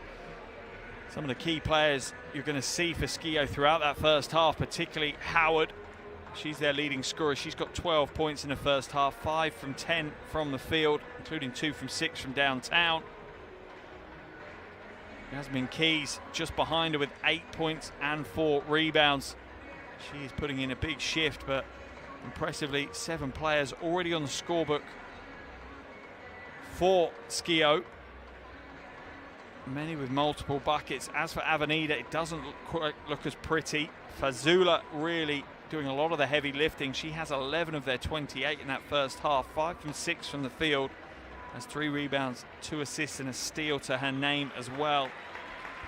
some of the key players you're going to see for Schio throughout that first half, particularly Howard. She's their leading scorer. She's got 12 points in the first half, 5 from 10 from the field, including 2 from 6 from downtown. Yasmin Keys just behind her with 8 points and 4 rebounds. She is putting in a big shift, but impressively 7 players already on the scorebook for Schio. Many with multiple buckets. As for Avenida, it doesn't quite look as pretty. Fazula really doing a lot of the heavy lifting. She has 11 of their 28 in that first half, 5 from 6 from the field. Has 3 rebounds, 2 assists and a steal to her name as well.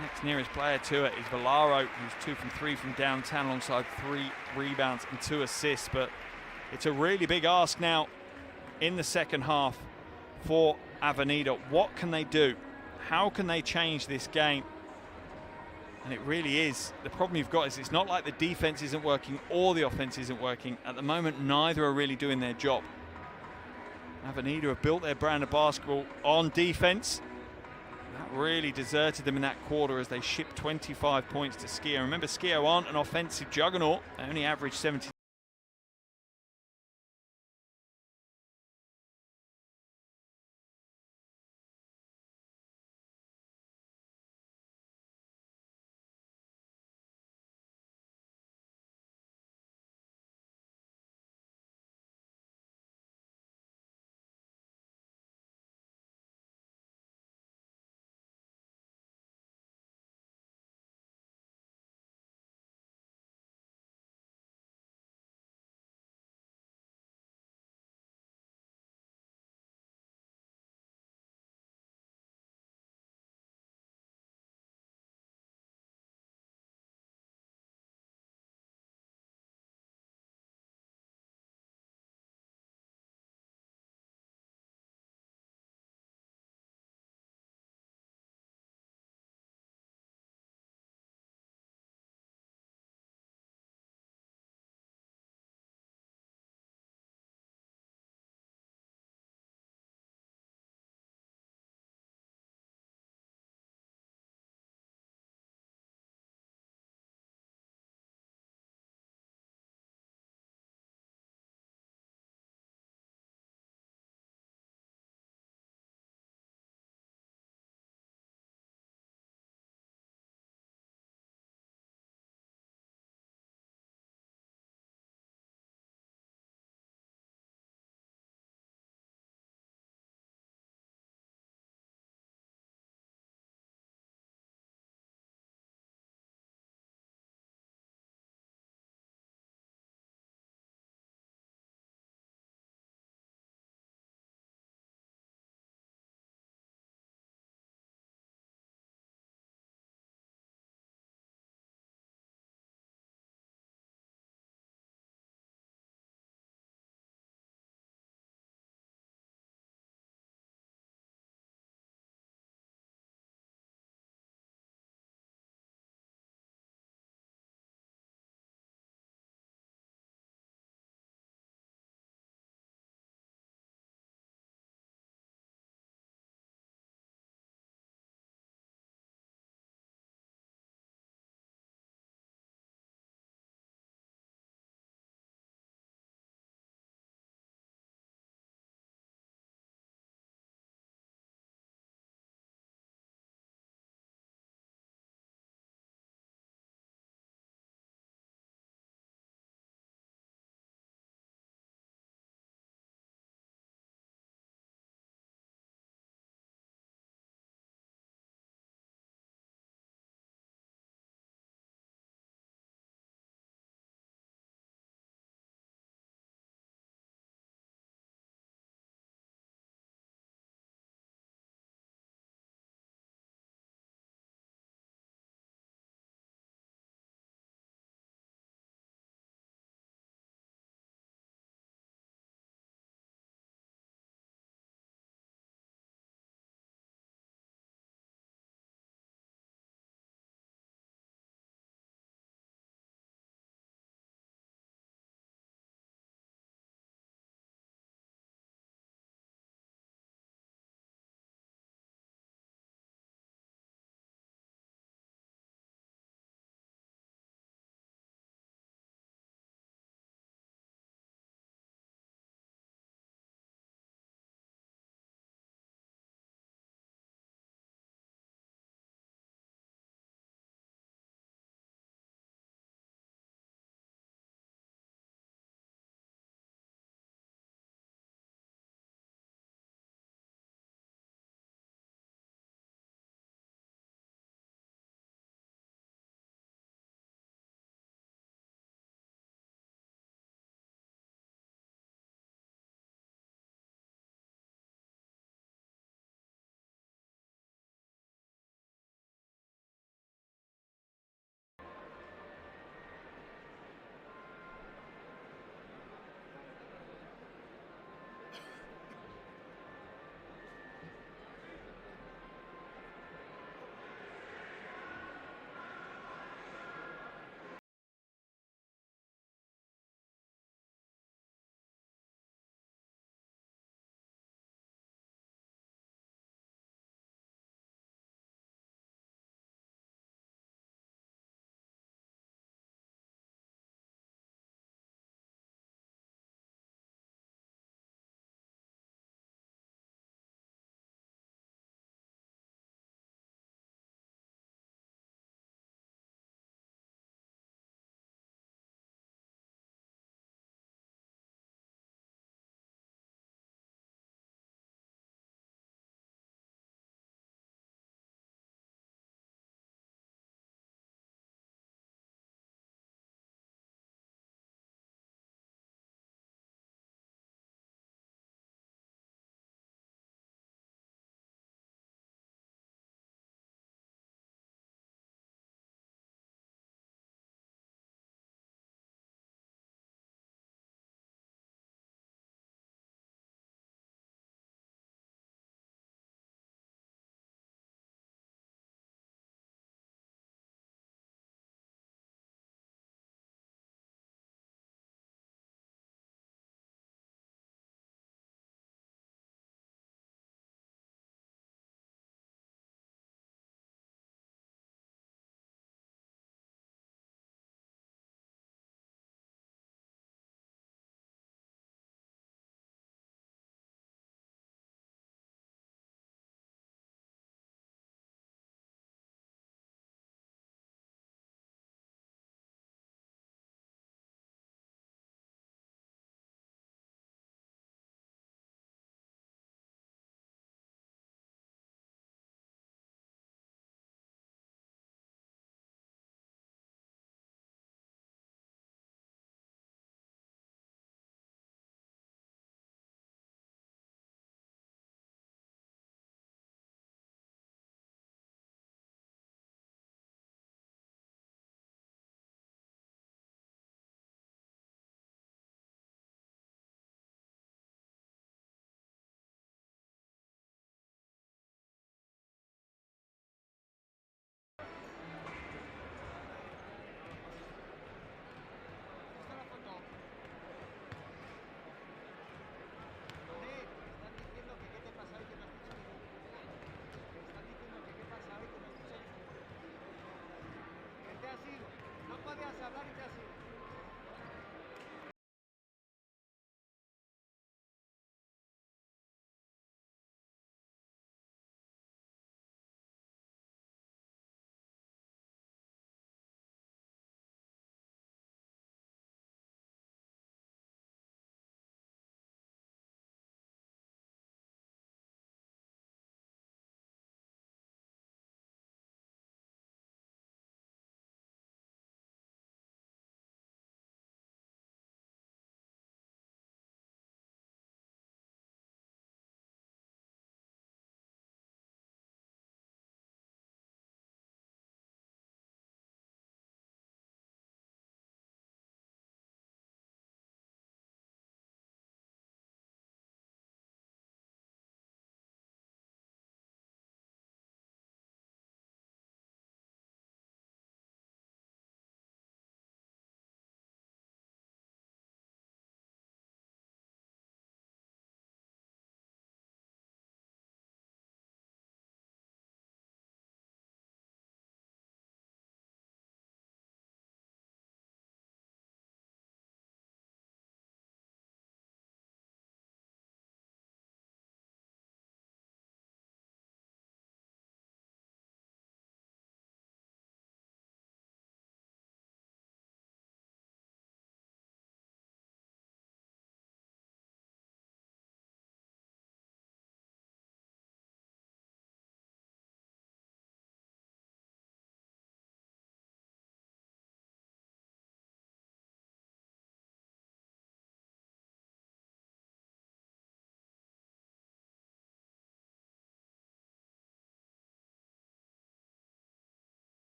Next nearest player to her is Valaro, who's 2 from 3 from downtown alongside 3 rebounds and 2 assists. But it's a really big ask now in the second half for Avenida. What can they do? How can they change this game? And it really is. The problem you've got is it's not like the defense isn't working or the offense isn't working. At the moment, neither are really doing their job. Avenida have built their brand of basketball on defense. That really deserted them in that quarter as they shipped 25 points to Schio. Remember, Schio aren't an offensive juggernaut. They only average 70.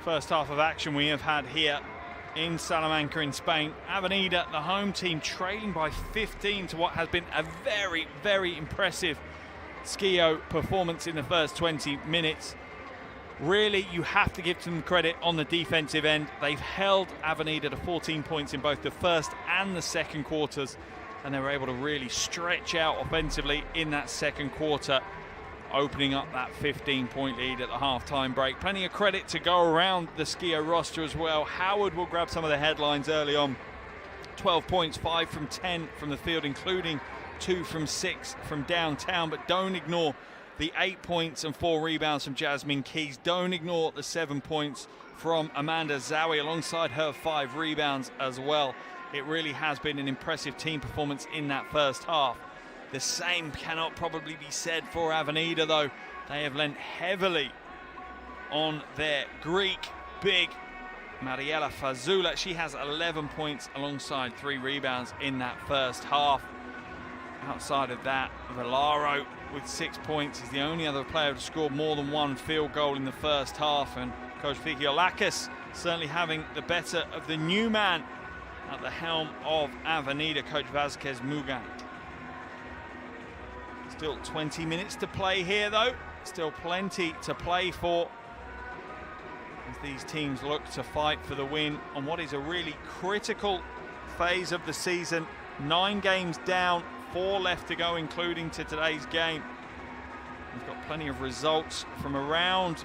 first half of action we have had here in Salamanca in Spain. Avenida, the home team, trailing by 15 to what has been a very, very impressive Schio performance in the first 20 minutes. Really, you have to give them credit on the defensive end. They've held Avenida to 14 points in both the first and the second quarters, and they were able to really stretch out offensively in that second quarter, opening up that 15-point lead at the half-time break. Plenty of credit to go around the Schio roster as well. Howard will grab some of the headlines early on. 12 points, 5 from 10 from the field, including 2 from 6 from downtown. But don't ignore the 8 points and 4 rebounds from Jasmine Keys. Don't ignore the 7 points from Amanda Zawi, alongside her 5 rebounds as well. It really has been an impressive team performance in that first half. The same cannot probably be said for Avenida, though. They have lent heavily on their Greek big, Mariela Fazula. She has 11 points alongside 3 rebounds in that first half. Outside of that, Valaro with 6 points is the only other player to score more than 1 field goal in the first half. And Coach Figiolakis certainly having the better of the new man at the helm of Avenida, Coach Vázquez Mugan. Still 20 minutes to play here, though. Still plenty to play for as these teams look to fight for the win on what is a really critical phase of the season. 9 games down, 4 left to go, including to today's game. We've got plenty of results from around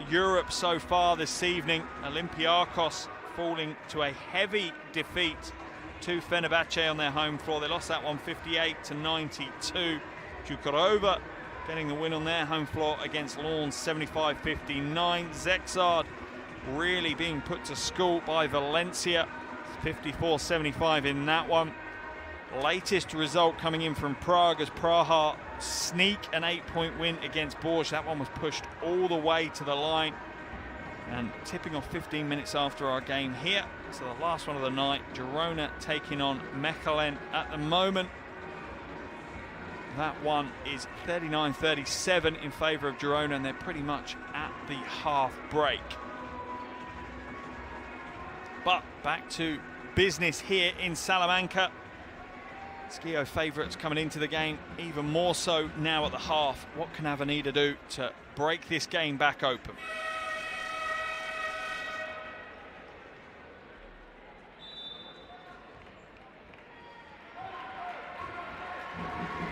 Europe so far this evening. Olympiacos falling to a heavy defeat to Fenerbahce on their home floor. They lost that one 58-92. Čukurova getting the win on their home floor against Lawrence 75-59. Zexard really being put to school by Valencia 54-75 in that one. Latest result coming in from Prague as Praha sneak an 8-point win against Borscht. That one was pushed all the way to the line and tipping off 15 minutes after our game here. So the last one of the night, Girona taking on Mechelen at the moment. That one is 39-37 in favour of Girona, and they're pretty much at the half break. But back to business here in Salamanca. Schio favourites coming into the game, even more so now at the half. What can Avenida do to break this game back open?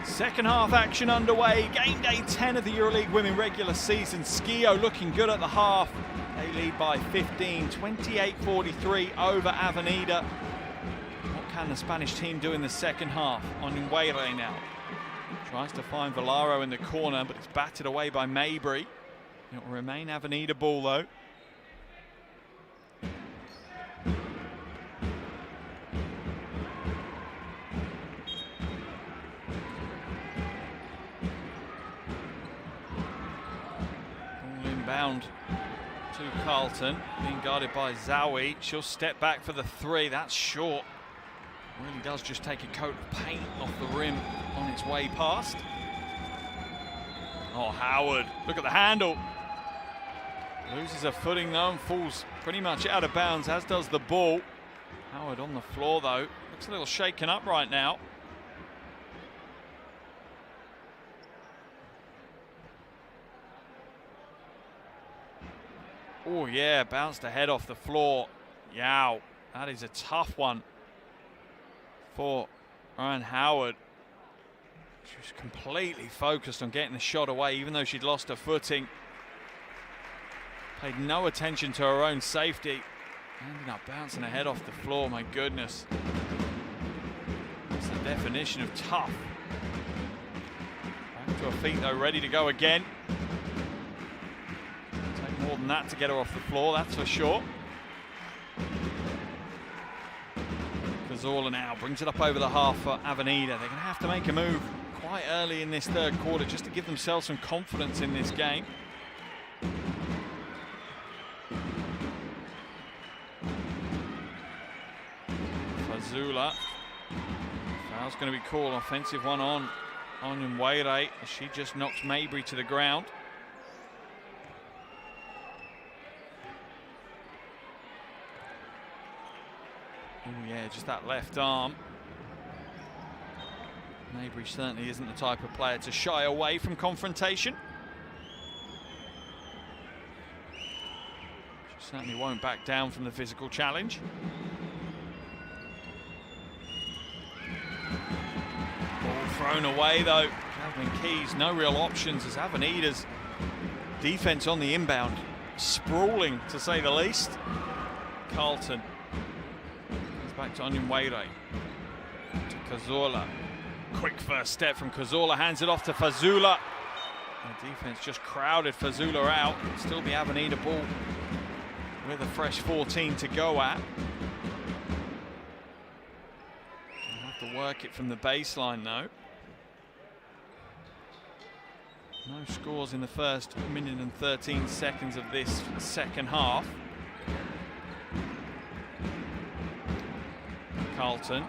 Second half action underway. Game day 10 of the EuroLeague Women regular season. Schio looking good at the half. They lead by 15, 28-43 over Avenida. What can the Spanish team do in the second half? On Nguere now. Tries to find Valaro in the corner, but it's batted away by Maybury. It will remain Avenida ball, though. Inbound to Carlton, being guarded by Zawi. She'll step back for the 3. That's short. Really does just take a coat of paint off the rim on its way past. Oh, Howard, look at the handle. Loses her footing though and falls pretty much out of bounds, as does the ball. Howard on the floor though. Looks a little shaken up right now. Oh yeah, bounced her head off the floor. Yow, that is a tough one for Ryan Howard. She was completely focused on getting the shot away, even though she'd lost her footing. Paid no attention to her own safety. Ended up bouncing her head off the floor, my goodness. That's the definition of tough. Back to her feet though, ready to go again. Take more than that to get her off the floor, that's for sure. Cazorla now brings it up over the half for Avenida. They're going to have to make a move quite early in this third quarter just to give themselves some confidence in this game. Fazula. Foul's going to be called, offensive one on Nguere. She just knocks Maybury to the ground. Oh yeah, just that left arm. Maybury certainly isn't the type of player to shy away from confrontation. She certainly won't back down from the physical challenge. Ball thrown away though. Jasmine Keys, no real options as Avenida's defense on the inbound. Sprawling to say the least. Carlton. Comes back to Onyenwere. To Cazorla. Quick first step from Cazorla, hands it off to Fazula. The defense just crowded Fazula out. Still the Avenida ball with a fresh 14 to go at. They'll have to work it from the baseline though. No scores in the first minute and 13 seconds of this second half. Carlton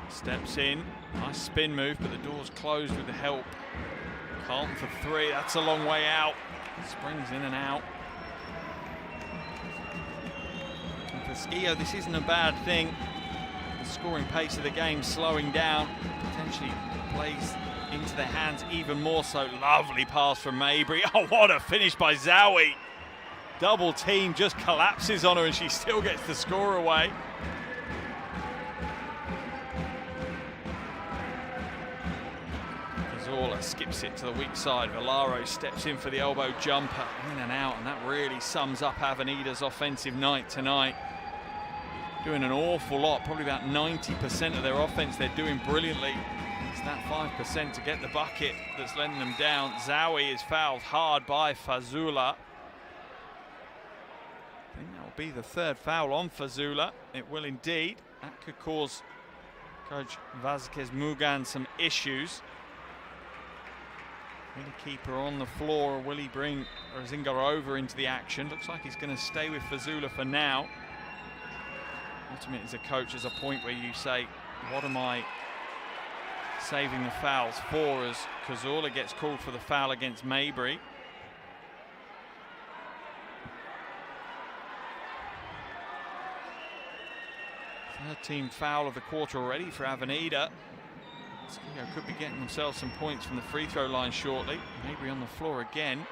steps in. Nice spin move, but the door's closed with the help. Carlton for three, that's a long way out. Springs in and out. And for Schio, this isn't a bad thing. The scoring pace of the game slowing down, potentially plays into their hands even more so. Lovely pass from Maybury. Oh, what a finish by Zowie. Double team just collapses on her and she still gets the score away. Cazorla skips it to the weak side. Villaro steps in for the elbow jumper, in and out, and that really sums up Avenida's offensive night tonight. Doing an awful lot, probably about 90% of their offense they're doing brilliantly. It's that 5% to get the bucket that's letting them down. Zowie is fouled hard by Fazula. I think that will be the third foul on Fazula. It will indeed. That could cause Coach Vazquez Mugan some issues. Will he keep her on the floor, or will he bring Rzingarova into the action? Looks like he's going to stay with Fazula for now. Ultimately, as a coach, there's a point where you say, what am I saving the fouls for, as Cazorla gets called for the foul against Maybury. Third team foul of the quarter already for Avenida. Schio could be getting themselves some points from the free throw line shortly. Maybury on the floor again.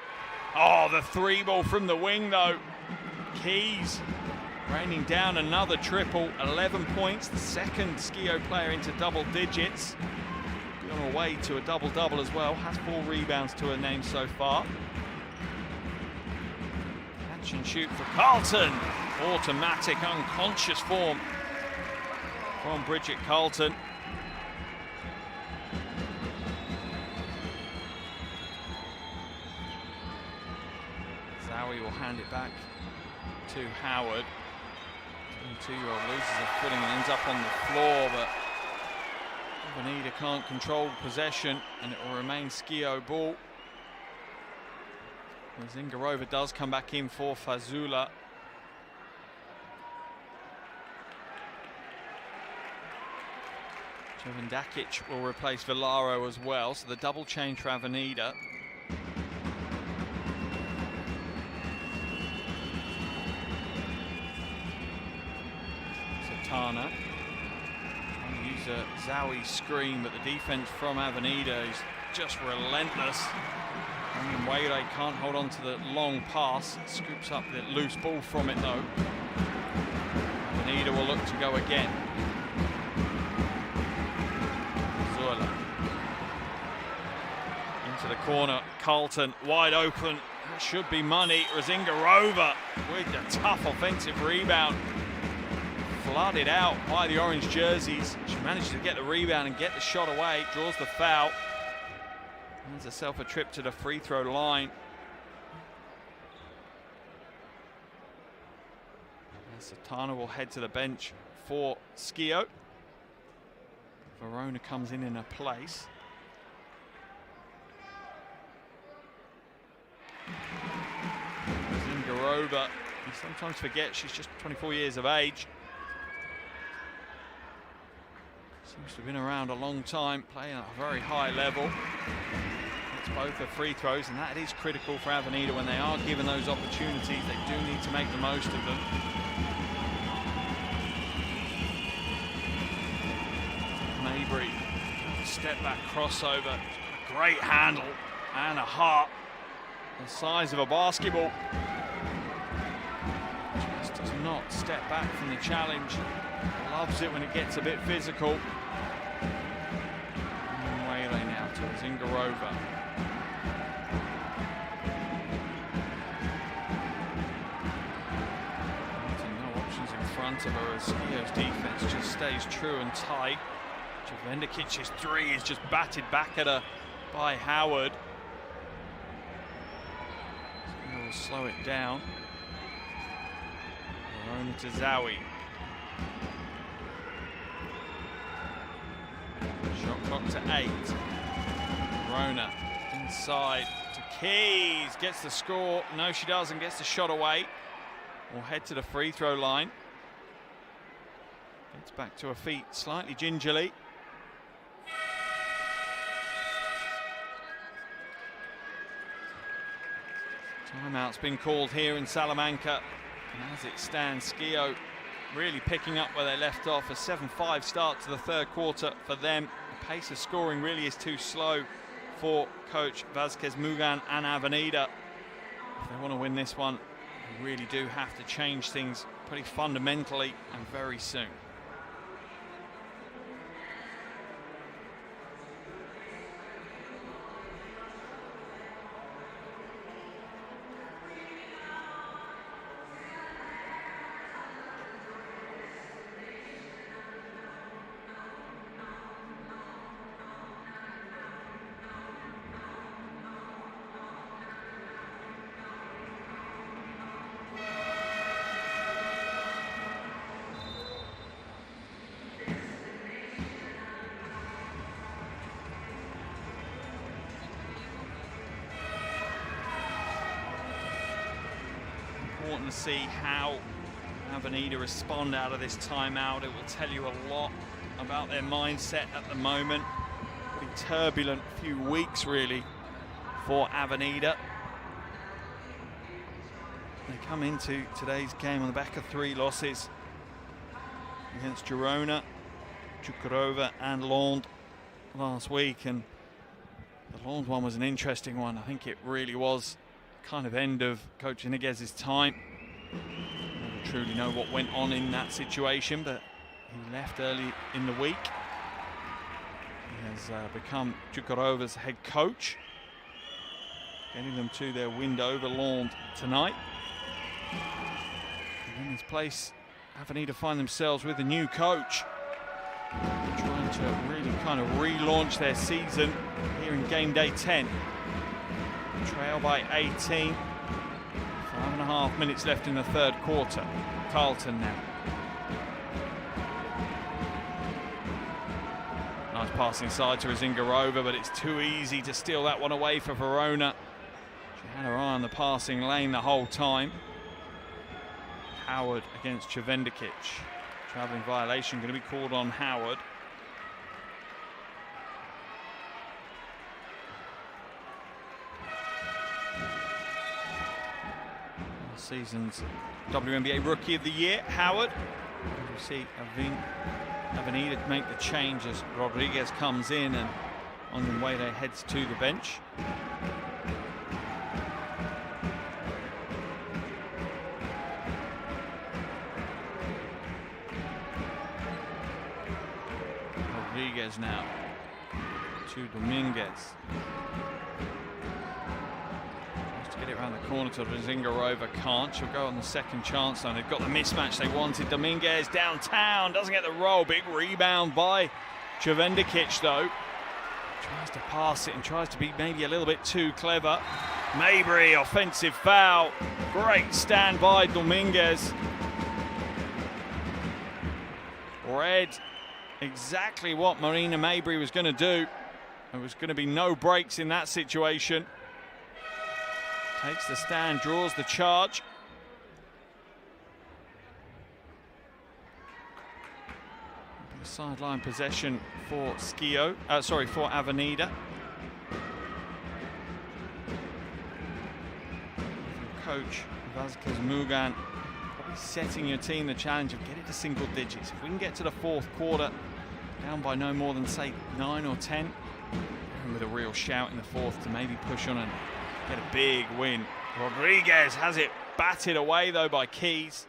Oh, the three ball from the wing though. Keys raining down another triple, 11 points, the second Schio player into double digits. On her way to a double-double as well, has 4 rebounds to her name so far. Catch and shoot for Carlton. Automatic, unconscious form from Bridget Carlton. Zowie will hand it back to Howard. 22-year-old loses her footing and ends up on the floor, but Avenida can't control possession and it will remain Schio ball. Rzingarova does come back in for Fazula. Jevendakic will replace Villaro as well, so the double change for Avenida. Satana. Use a Zowie screen, but the defense from Avenida is just relentless. Onyenwere can't hold on to the long pass. Scoops up the loose ball from it though. Avenida will look to go again. Zola into the corner. Carlton wide open. That should be money. Rzingarova with a tough offensive rebound. Flooded out by the orange jerseys. She manages to get the rebound and get the shot away. Draws the foul. Earns herself a trip to the free throw line. Satana will head to the bench for Schio. Verona comes in her place. Rzingarova, you sometimes forget she's just 24 years of age. Seems to have been around a long time, playing at a very high level. It's both her free throws, and that is critical for Avenida when they are given those opportunities. They do need to make the most of them. Mabry. Step back crossover. Great handle and a heart the size of a basketball. Just does not step back from the challenge. Loves it when it gets a bit physical. And Whaley now to Zingarova. No options in front of her as Schio's defense just stays true and tight. Jovendicic's three is just batted back at her by Howard. Schio will slow it down. Verona to Zowie. Shot clock to 8. Verona inside to Keys. Gets the score. No, she doesn't. Gets the shot away. Will head to the free throw line. Gets back to her feet slightly gingerly. Timeout's been called here in Salamanca. And as it stands, Schio really picking up where they left off. A 7-5 start to the third quarter for them. The pace of scoring really is too slow for coach Vázquez Mugan and Avenida. If they want to win this one, they really do have to change things pretty fundamentally and very soon. Important to see how Avenida respond out of this timeout. It will tell you a lot about their mindset at the moment. Pretty turbulent few weeks really for Avenida. They come into today's game on the back of 3 losses against Girona, Čukurova and Lond last week, and the Lond one was an interesting one. I think it really was kind of end of Coach Iniguez's time. I don't truly know what went on in that situation, but he left early in the week. He has become Čukurova's head coach, getting them to their win over Lond tonight. And in this place, Avenida find themselves with a new coach, trying to really kind of relaunch their season here in game day 10. Trail by 18. 5.5 minutes left in the third quarter. Carlton now. Nice pass inside to Zingarova, but it's too easy to steal that one away for Verona. She had her eye on the passing lane the whole time. Howard against Jovendicic. Traveling violation going to be called on Howard. Season's WNBA Rookie of the Year, Howard. You see Avenida make the change as Rodriguez comes in, and on the way they heads to the bench. Rodriguez now to Dominguez. Get it around the corner to Zingarova, can't. She'll go on the second chance now. They've got the mismatch they wanted. Dominguez downtown, doesn't get the roll. Big rebound by Jovendicic though. Tries to pass it and tries to be maybe a little bit too clever. Mabry, offensive foul. Great stand by Dominguez. Read exactly what Marina Mabry was going to do. There was going to be no breaks in that situation. Takes the stand, draws the charge. Sideline possession for for Avenida. Coach Vázquez Mugan probably setting your team the challenge of get it to single digits. If we can get to the fourth quarter, down by no more than, say, 9 or 10. And with a real shout in the fourth to maybe push on and get a big win. Rodriguez has it batted away, though, by Keys.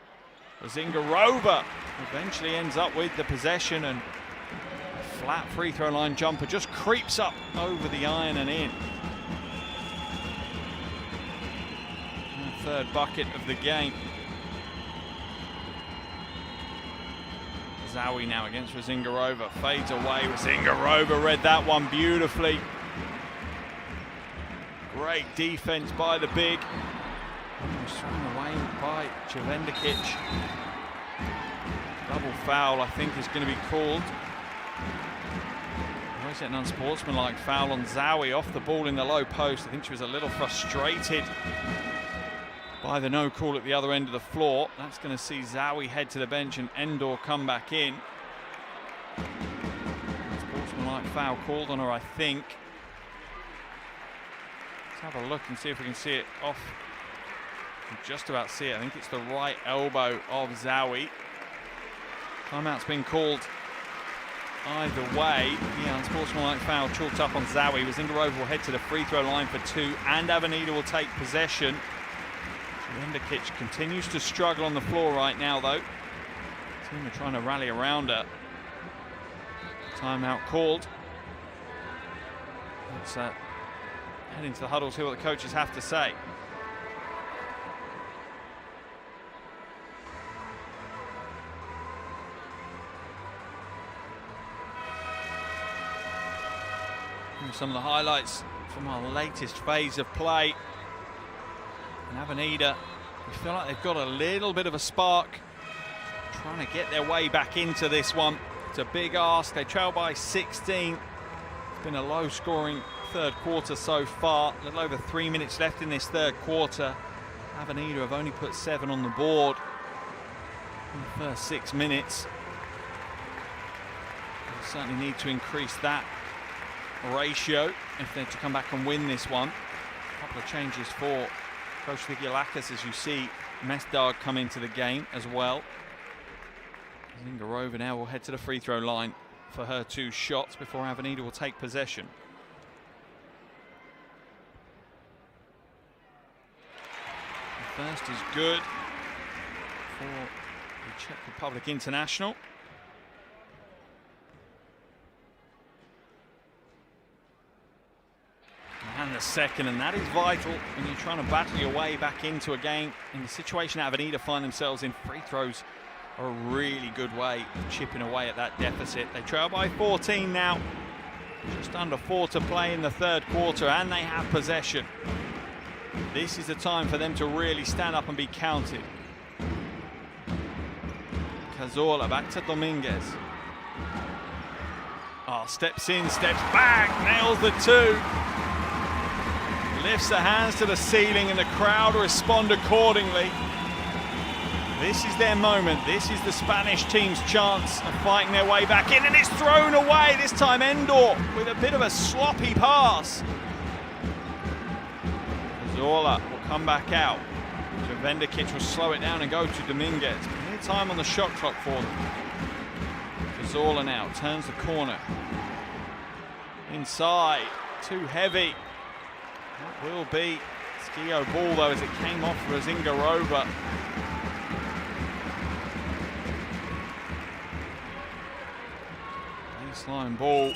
Zingarova eventually ends up with the possession, and a flat free throw line jumper just creeps up over the iron and in. And the third bucket of the game. Zowie now against Zingarova, fades away. Zingarova read that one beautifully. Great defense by the big. Thrown away by Jevendikic. Double foul, I think, is going to be called. Always an unsportsmanlike foul on Zowie off the ball in the low post. I think she was a little frustrated by the no call at the other end of the floor. That's going to see Zowie head to the bench and Endor come back in. Sportsmanlike foul called on her, I think. Let's have a look and see if we can see it off. You can just about see it. I think it's the right elbow of Zowie. Timeout's been called either way. Yeah, unsportsmanlike foul chalked up on Zowie. Zingarova will head to the free throw line for 2, and Avenida will take possession. Jevendikic continues to struggle on the floor right now, though. The team are trying to rally around her. Timeout called. Let's head into the huddle, see what the coaches have to say. Some of the highlights from our latest phase of play. And Avenida, we feel like they've got a little bit of a spark, trying to get their way back into this one. It's a big ask. They trail by 16. It's been a low-scoring third quarter so far. A little over 3 minutes left in this third quarter. Avenida have only put 7 on the board in the first 6 minutes. They certainly need to increase that ratio if they're to come back and win this one. A couple of changes for Coach Vigilakis, as you see Mesdag come into the game as well. Zingarova now will head to the free throw line for her 2 shots before Avenida will take possession. The first is good for the Czech Republic international. And the second, and that is vital when you're trying to battle your way back into a game. In the situation Avenida find themselves in, free throws are a really good way of chipping away at that deficit. They trail by 14 now, just under 4 to play in the third quarter, and they have possession. This is the time for them to really stand up and be counted. Cazorla back to Dominguez. Steps in, steps back, nails the 2. Lifts her hands to the ceiling, and the crowd respond accordingly. This is their moment. This is the Spanish team's chance of fighting their way back in, and it's thrown away. This time Endor with a bit of a sloppy pass. Zola will come back out. Jevendikic will slow it down and go to Dominguez. Plenty of time on the shot clock for them. Zola now turns the corner. Inside, too heavy. That will be Schio ball, though, as it came off for Zingarova. Baseline ball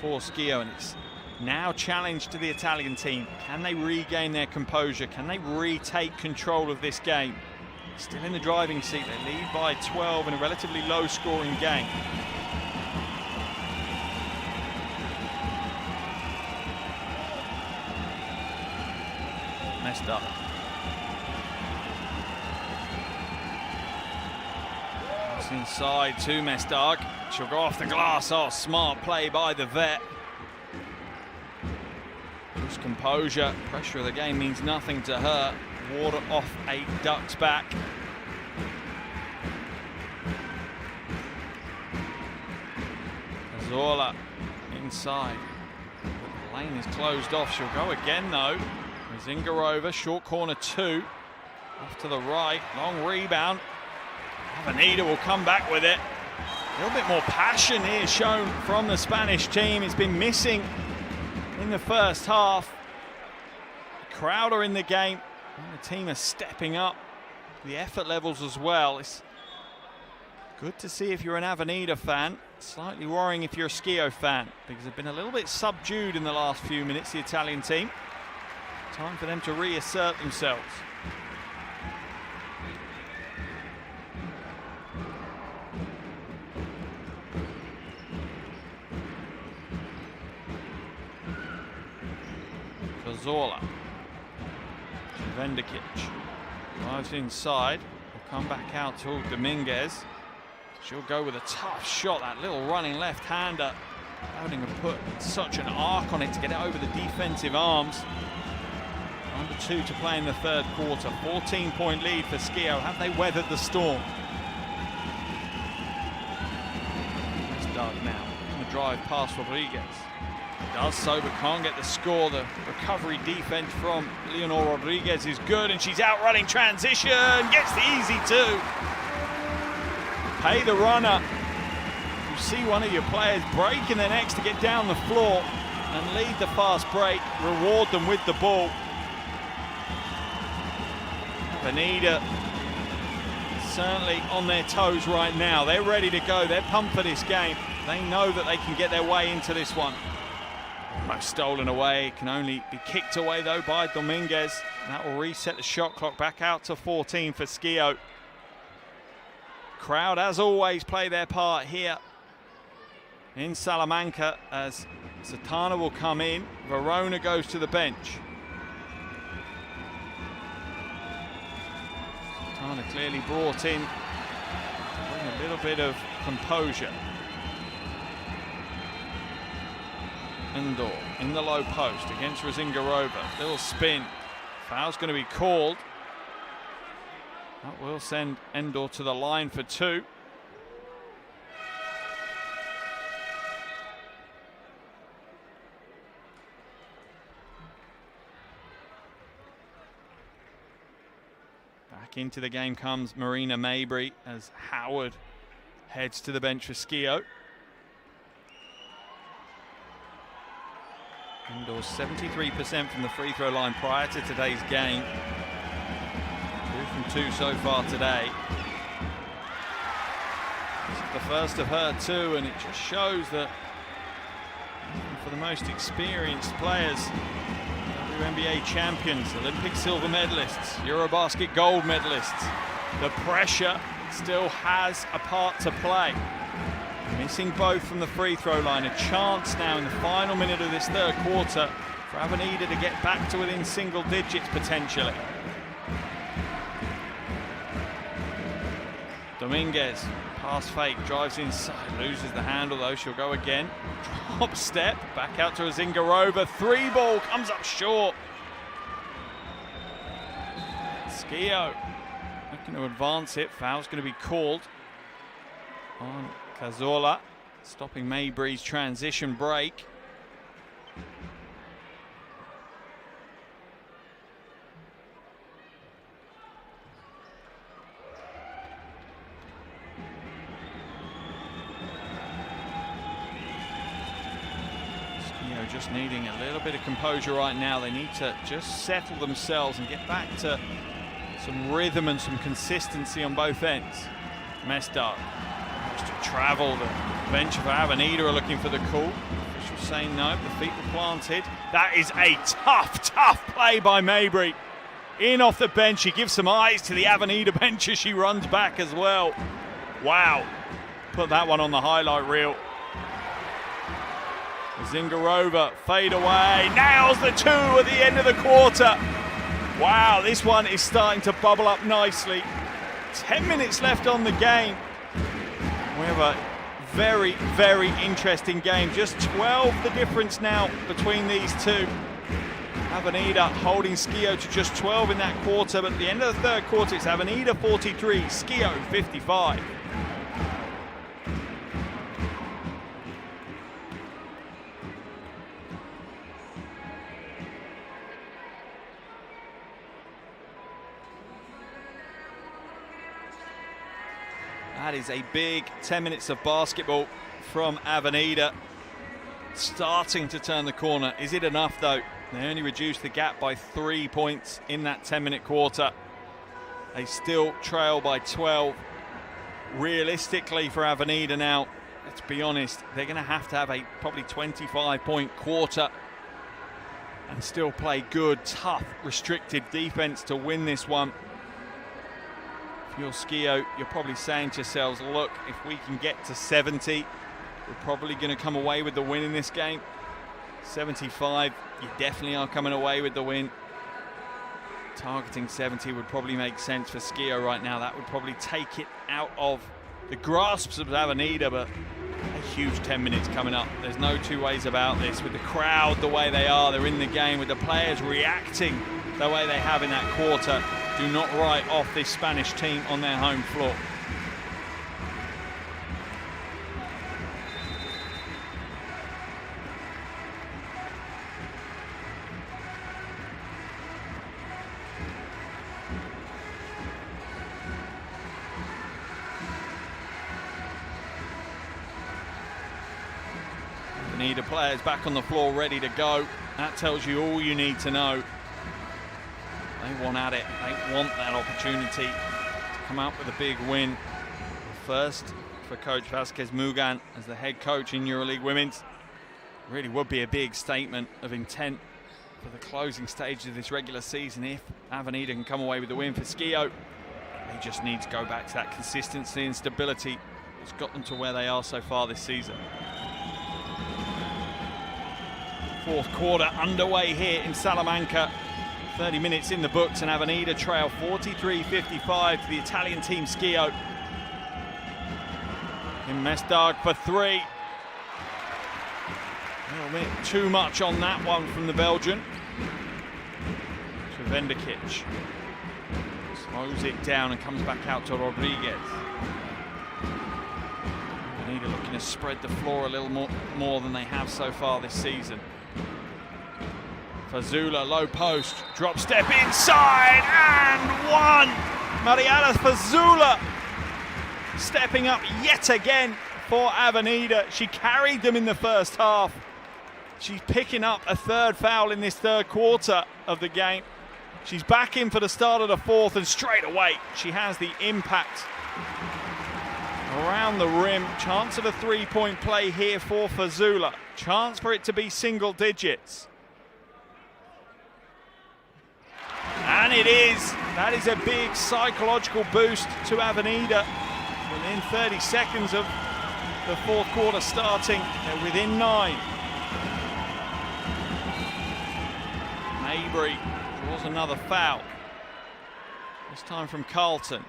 for Schio, and it's now challenged to the Italian team. Can they regain their composure? Can they retake control of this game? Still in the driving seat. They lead by 12 in a relatively low-scoring game. Messed up. It's inside to Mesdag. She'll go off the glass. Oh, smart play by the vet. Lose composure. Pressure of the game means nothing to her. Water off a duck's back. Zola inside. The lane is closed off. She'll go again, though. Zingarova, short corner 2. Off to the right, long rebound. Avenida will come back with it. A little bit more passion here shown from the Spanish team. It's been missing in the first half. The crowd are in the game, and the team are stepping up the effort levels as well. It's good to see if you're an Avenida fan. Slightly worrying if you're a Schio fan, because they've been a little bit subdued in the last few minutes, the Italian team. Time for them to reassert themselves. Cazorla. Vendikic drives inside. Will come back out to Dominguez. She'll go with a tough shot, that little running left-hander. Having to put such an arc on it to get it over the defensive arms. Under 2 to play in the third quarter. 14-point lead for Schio. Have they weathered the storm? It's Doug now. Going to drive past Rodriguez. Does so, but can't get the score. The recovery defense from Leonor Rodriguez is good, and she's out running transition. Gets the easy 2. Pay the runner. You see one of your players breaking their necks to get down the floor and lead the fast break. Reward them with the ball. Avenida certainly on their toes right now. They're ready to go. They're pumped for this game. They know that they can get their way into this one. Almost stolen away. Can only be kicked away though by Dominguez. That will reset the shot clock back out to 14 for Schio. Crowd, as always, play their part here in Salamanca as Satana will come in. Verona goes to the bench. Satana clearly brought in to bring a little bit of composure. Endor in the low post against Razingarova. Little spin. Foul's going to be called. That will send Endor to the line for 2. Back into the game comes Marina Mabry as Howard heads to the bench for Schio. Endor 73% from the free throw line prior to today's game. 2 from 2 so far today. This is the first of her 2, and it just shows that for the most experienced players, WNBA champions, Olympic silver medalists, Eurobasket gold medalists, the pressure still has a part to play. Missing both from the free throw line. A chance now in the final minute of this third quarter for Avenida to get back to within single digits potentially. Dominguez, pass fake, drives inside, loses the handle though, she'll go again. Drop step, back out to Razingarova, 3 ball, comes up short. Schio looking to advance it, foul's going to be called on Cazorla, stopping Mabry's transition break. Just needing a little bit of composure right now. They need to just settle themselves and get back to some rhythm and some consistency on both ends. Mestard just to travel. The bench of Avenida are looking for the call. Official saying no, the feet were planted. That is a tough play by Mabry. In off the bench, she gives some eyes to the Avenida bench as she runs back as well. Wow, put that one on the highlight reel. Zingarova, fade away, nails the 2 at the end of the quarter. Wow, this one is starting to bubble up nicely. 10 minutes left on the game. We have a very, very interesting game. Just 12 the difference now between these two. Avenida holding Schio to just 12 in that quarter, but at the end of the third quarter, it's Avenida 43, Schio 55. That That is a big 10 minutes of basketball from Avenida. Starting to turn the corner. Is it enough though? They only reduced the gap by 3 points in that 10-minute quarter. They still trail by 12. Realistically for Avenida now, let's be honest, they're going to have a probably 25-point quarter and still play good, tough, restrictive defense to win this one. If you're Schio, you're probably saying to yourselves, look, if we can get to 70, we're probably going to come away with the win in this game. 75, you definitely are coming away with the win. Targeting 70 would probably make sense for Schio right now. That would probably take it out of the grasps of Avenida, but a huge 10 minutes coming up. There's no two ways about this. With the crowd the way they are, they're in the game, with the players reacting the way they have in that quarter, do not write off this Spanish team on their home floor. Avenida players back on the floor ready to go. That tells you all you need to know. They want at it. They want that opportunity to come out with a big win. First for Coach Vasquez Mugan as the head coach in EuroLeague Women's. Really would be a big statement of intent for the closing stage of this regular season if Avenida can come away with the win for Schio. They just need to go back to that consistency and stability that's got them to where they are so far this season. Fourth quarter underway here in Salamanca. 30 minutes in the books and Avenida trail 43-55 to the Italian team Schio. In Mestag for three. A little bit too much on that one from the Belgian. Čevendikić slows it down and comes back out to Rodriguez. Avenida looking to spread the floor a little more than they have so far this season. Fazula, low post, drop step inside, and one! Mariana Fazula stepping up yet again for Avenida. She carried them in the first half. She's picking up a third foul in this third quarter of the game. She's back in for the start of the fourth, and straight away she has the impact around the rim. Chance of a three-point play here for Fazula. Chance for it to be single digits. And it is. That is a big psychological boost to Avenida. Within 30 seconds of the fourth quarter starting, they're within 9. Mabry draws another foul. This time from Carlton.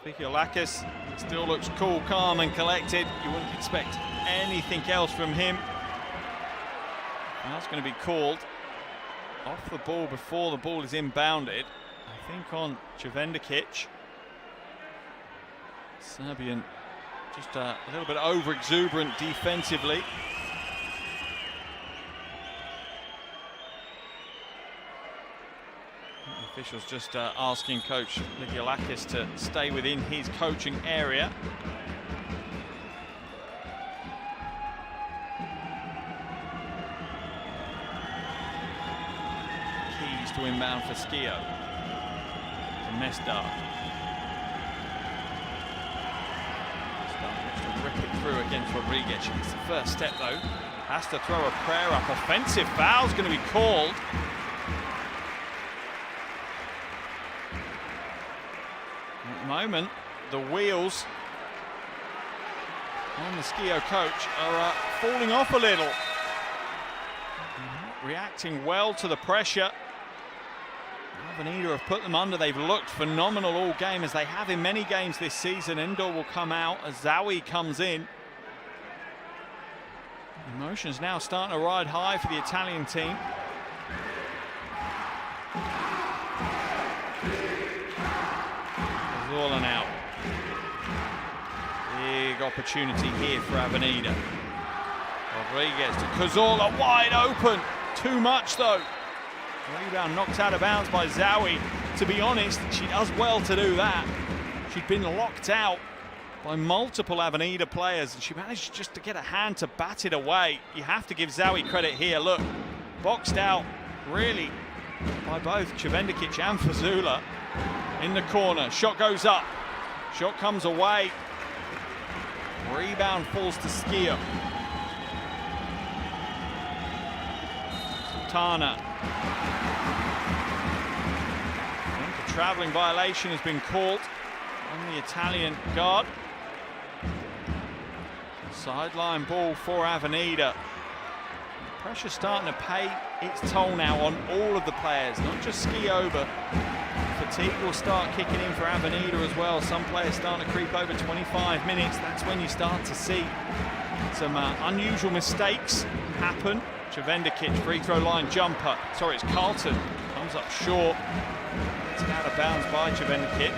Stikiolakis still looks cool, calm and collected. You wouldn't expect anything else from him. And that's going to be called off the ball before the ball is inbounded. I think on Čevendikić. Serbian just a little bit over-exuberant defensively. The officials just asking Coach Stikiolakis to stay within his coaching area. Keys to inbound for Schio. To Mestard. Mestard to rip it through against Rodriguez. It's the first step though. Has to throw a prayer up. Offensive foul's going to be called. At the moment, the wheels on the Schio coach are falling off a little. Reacting well to the pressure. Avenida have put them under. They've looked phenomenal all game, as they have in many games this season. Endor will come out as Zawi comes in. Emotions now starting to ride high for the Italian team. Cazorla now. Big opportunity here for Avenida. Rodriguez to Cazorla, wide open. Too much though. Rebound knocked out of bounds by Zowie. To be honest, she does well to do that. She'd been locked out by multiple Avenida players, and she managed just to get a hand to bat it away. You have to give Zowie credit here. Look, boxed out really by both Cevendikic and Fazula. In the corner, shot goes up, shot comes away. Rebound falls to Schio. Sultana. I think a travelling violation has been called on the Italian guard. Sideline ball for Avenida. Pressure's starting to pay its toll now on all of the players, not just Schio, but fatigue will start kicking in for Avenida as well. Some players starting to creep over 25 minutes. That's when you start to see some unusual mistakes happen. Cevendikic, free throw line jumper. Sorry, it's Carlton. Comes up short. It's out of bounds by Cevendikic.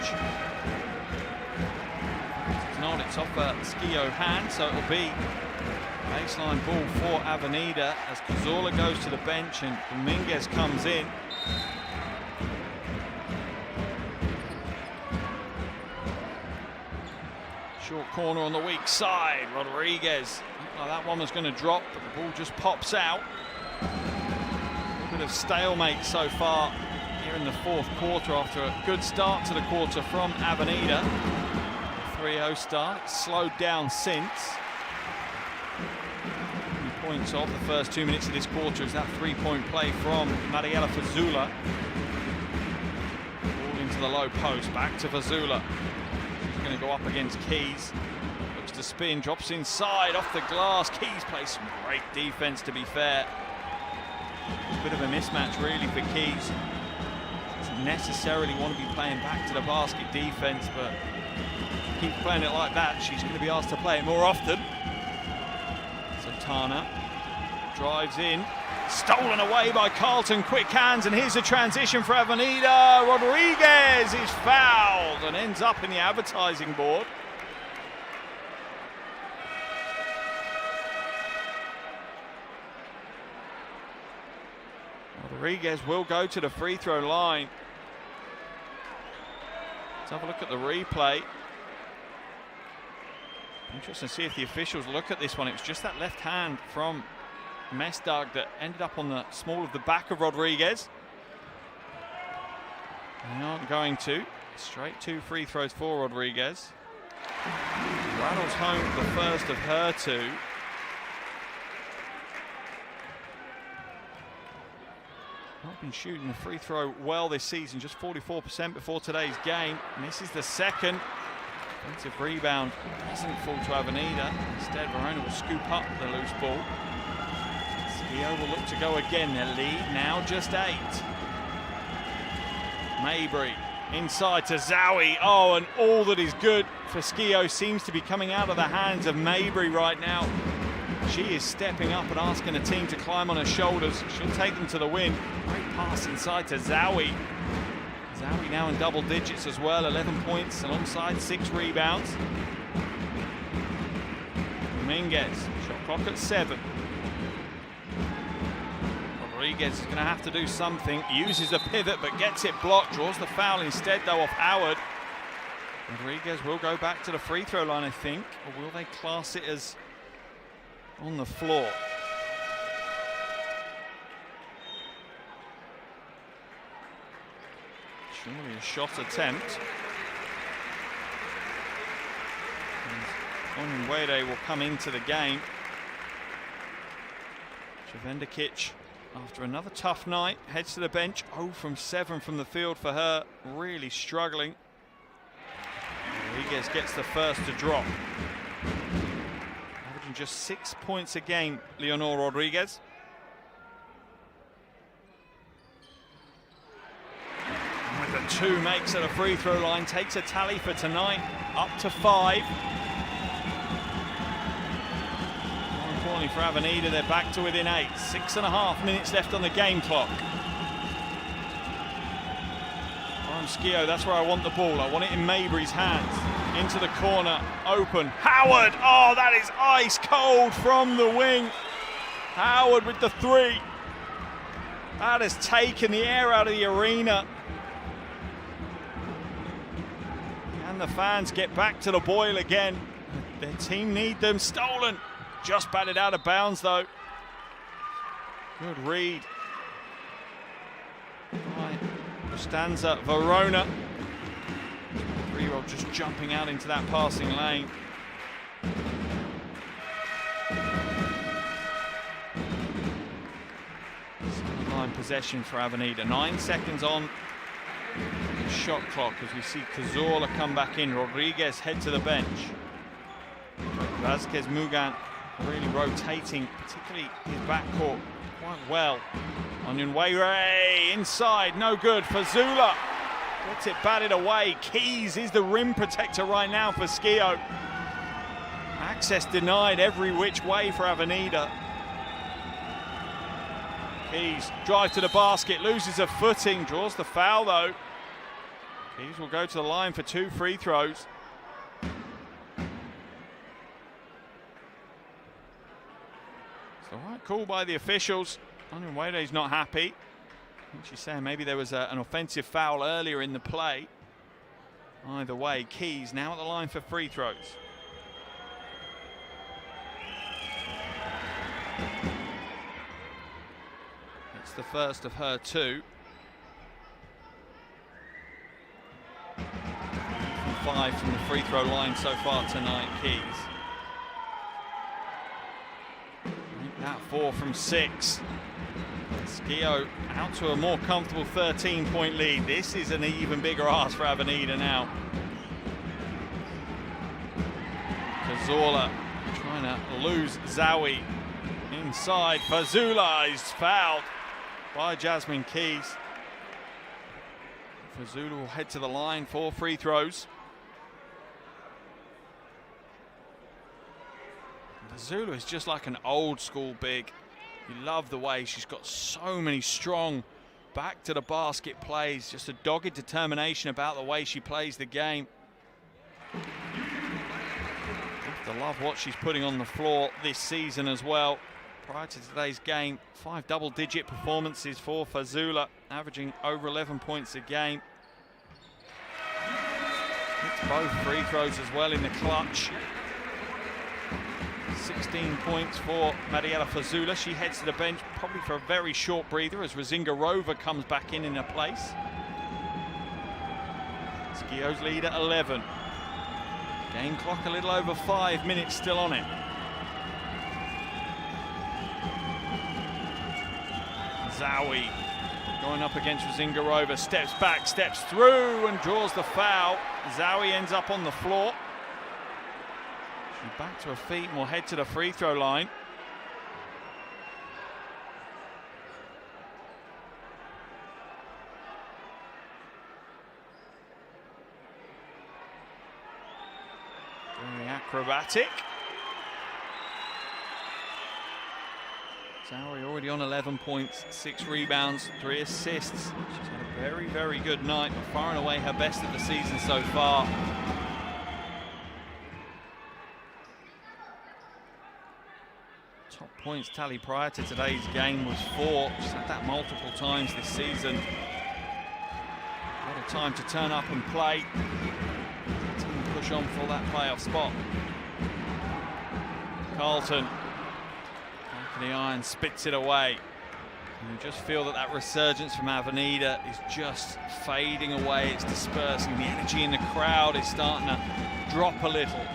It's not, it's off a Schio hand, so it'll be baseline ball for Avenida as Cazorla goes to the bench and Dominguez comes in. Short corner on the weak side. Rodriguez. Looked like that one was going to drop, but the ball just pops out. A bit of stalemate so far here in the fourth quarter after a good start to the quarter from Avenida. 3-0 start. It's slowed down since. Points of the first 2 minutes of this quarter is that three-point play from Mariela Fazula. Ball into the low post, back to Fazula. She's going to go up against Keys. Looks to spin, drops inside, off the glass. Keys plays some great defense, to be fair. It's a bit of a mismatch really for Keys. Doesn't necessarily want to be playing back to the basket defense, but keep playing it like that, she's going to be asked to play it more often. Tana drives in, stolen away by Carlton, quick hands, and here's a transition for Avenida. Rodriguez is fouled and ends up in the advertising board. Rodriguez will go to the free throw line. Let's have a look at the replay. Interesting to see if the officials look at this one. It was just that left hand from Mestdag that ended up on the small of the back of Rodriguez. They aren't going to. Straight 2 free throws for Rodriguez. Rattles home the first of her 2. Not been shooting the free throw well this season, just 44% before today's game. Misses the second. Offensive rebound doesn't fall to Avenida. Instead, Verona will scoop up the loose ball. Schio will look to go again. Their lead now just 8. Mabry inside to Zowie. Oh, and all that is good for Schio seems to be coming out of the hands of Mabry right now. She is stepping up and asking the team to climb on her shoulders. She'll take them to the win. Great pass inside to Zowie. Zowie now in double digits as well, 11 points alongside 6 rebounds. Dominguez, shot clock at 7. Rodriguez is going to have to do something, uses a pivot but gets it blocked, draws the foul instead though off Howard. Rodriguez will go back to the free throw line, I think, or will they class it as on the floor? Surely a shot attempt. And Onwede will come into the game. Cevendikic, after another tough night, heads to the bench. 0 from 7 from the field for her, really struggling. Rodriguez gets the first to drop. Averaging just 6 points a game, Leonor Rodriguez. With a 2 makes at a free throw line, takes a tally for tonight, up to 5. More importantly for Avenida, they're back to within 8. 6.5 minutes left on the game clock. On Schio, that's where I want the ball. I want it in Mabry's hands. Into the corner, open. Howard, oh, that is ice cold from the wing. Howard with the 3. That has taken the air out of the arena. And the fans get back to the boil again. Their team need them. Stolen. Just batted out of bounds though. Good read. Right. Costanza, Verona. 3-year-old just jumping out into that passing lane. Sideline possession for Avenida. 9 seconds on the shot clock as we see Cazorla come back in. Rodriguez head to the bench. Vázquez Mugan really rotating, particularly his backcourt, quite well. Onyenwere inside, no good. Fazula gets it batted away. Keys is the rim protector right now for Schio. Access denied every which way for Avenida. Keys drive to the basket, loses a footing, draws the foul though. Keys will go to the line for 2 free throws. It's the right call by the officials. Onyenwere's not happy. I think she's saying maybe there was an offensive foul earlier in the play. Either way, Keys now at the line for free throws. It's the first of her 2. 5 from the free throw line so far tonight, Keys. That 4 from 6. Schio out to a more comfortable 13-point lead. This is an even bigger ask for Avenida now. Cazorla trying to lose Zawi. Inside, Fazula is fouled by Jasmine Keys. Fazula will head to the line for free throws. Fazula is just like an old school big. You love the way she's got so many strong back to the basket plays, just a dogged determination about the way she plays the game. You have to love what she's putting on the floor this season as well. Prior to today's game, 5 double-digit performances for Fazula, averaging over 11 points a game. Hits both free throws as well in the clutch. 16 points for Mariela Fazula. She heads to the bench probably for a very short breather as Razingarova comes back in her place. Schio's lead at 11. Game clock a little over 5 minutes still on it. Zawi going up against Razingarova, steps back, steps through and draws the foul. Zawi ends up on the floor. She's back to her feet and will head to the free throw line. Very acrobatic. Zawi already on 11 points, 6 rebounds, 3 assists. She's had a very, very good night, but far and away her best of the season so far. Top points tally prior to today's game was 4. She's had that multiple times this season. What a time to turn up and play. The team push on for that playoff spot. Carlton, back of the iron, spits it away. And you just feel that that resurgence from Avenida is just fading away. It's dispersing. The energy in the crowd is starting to drop a little.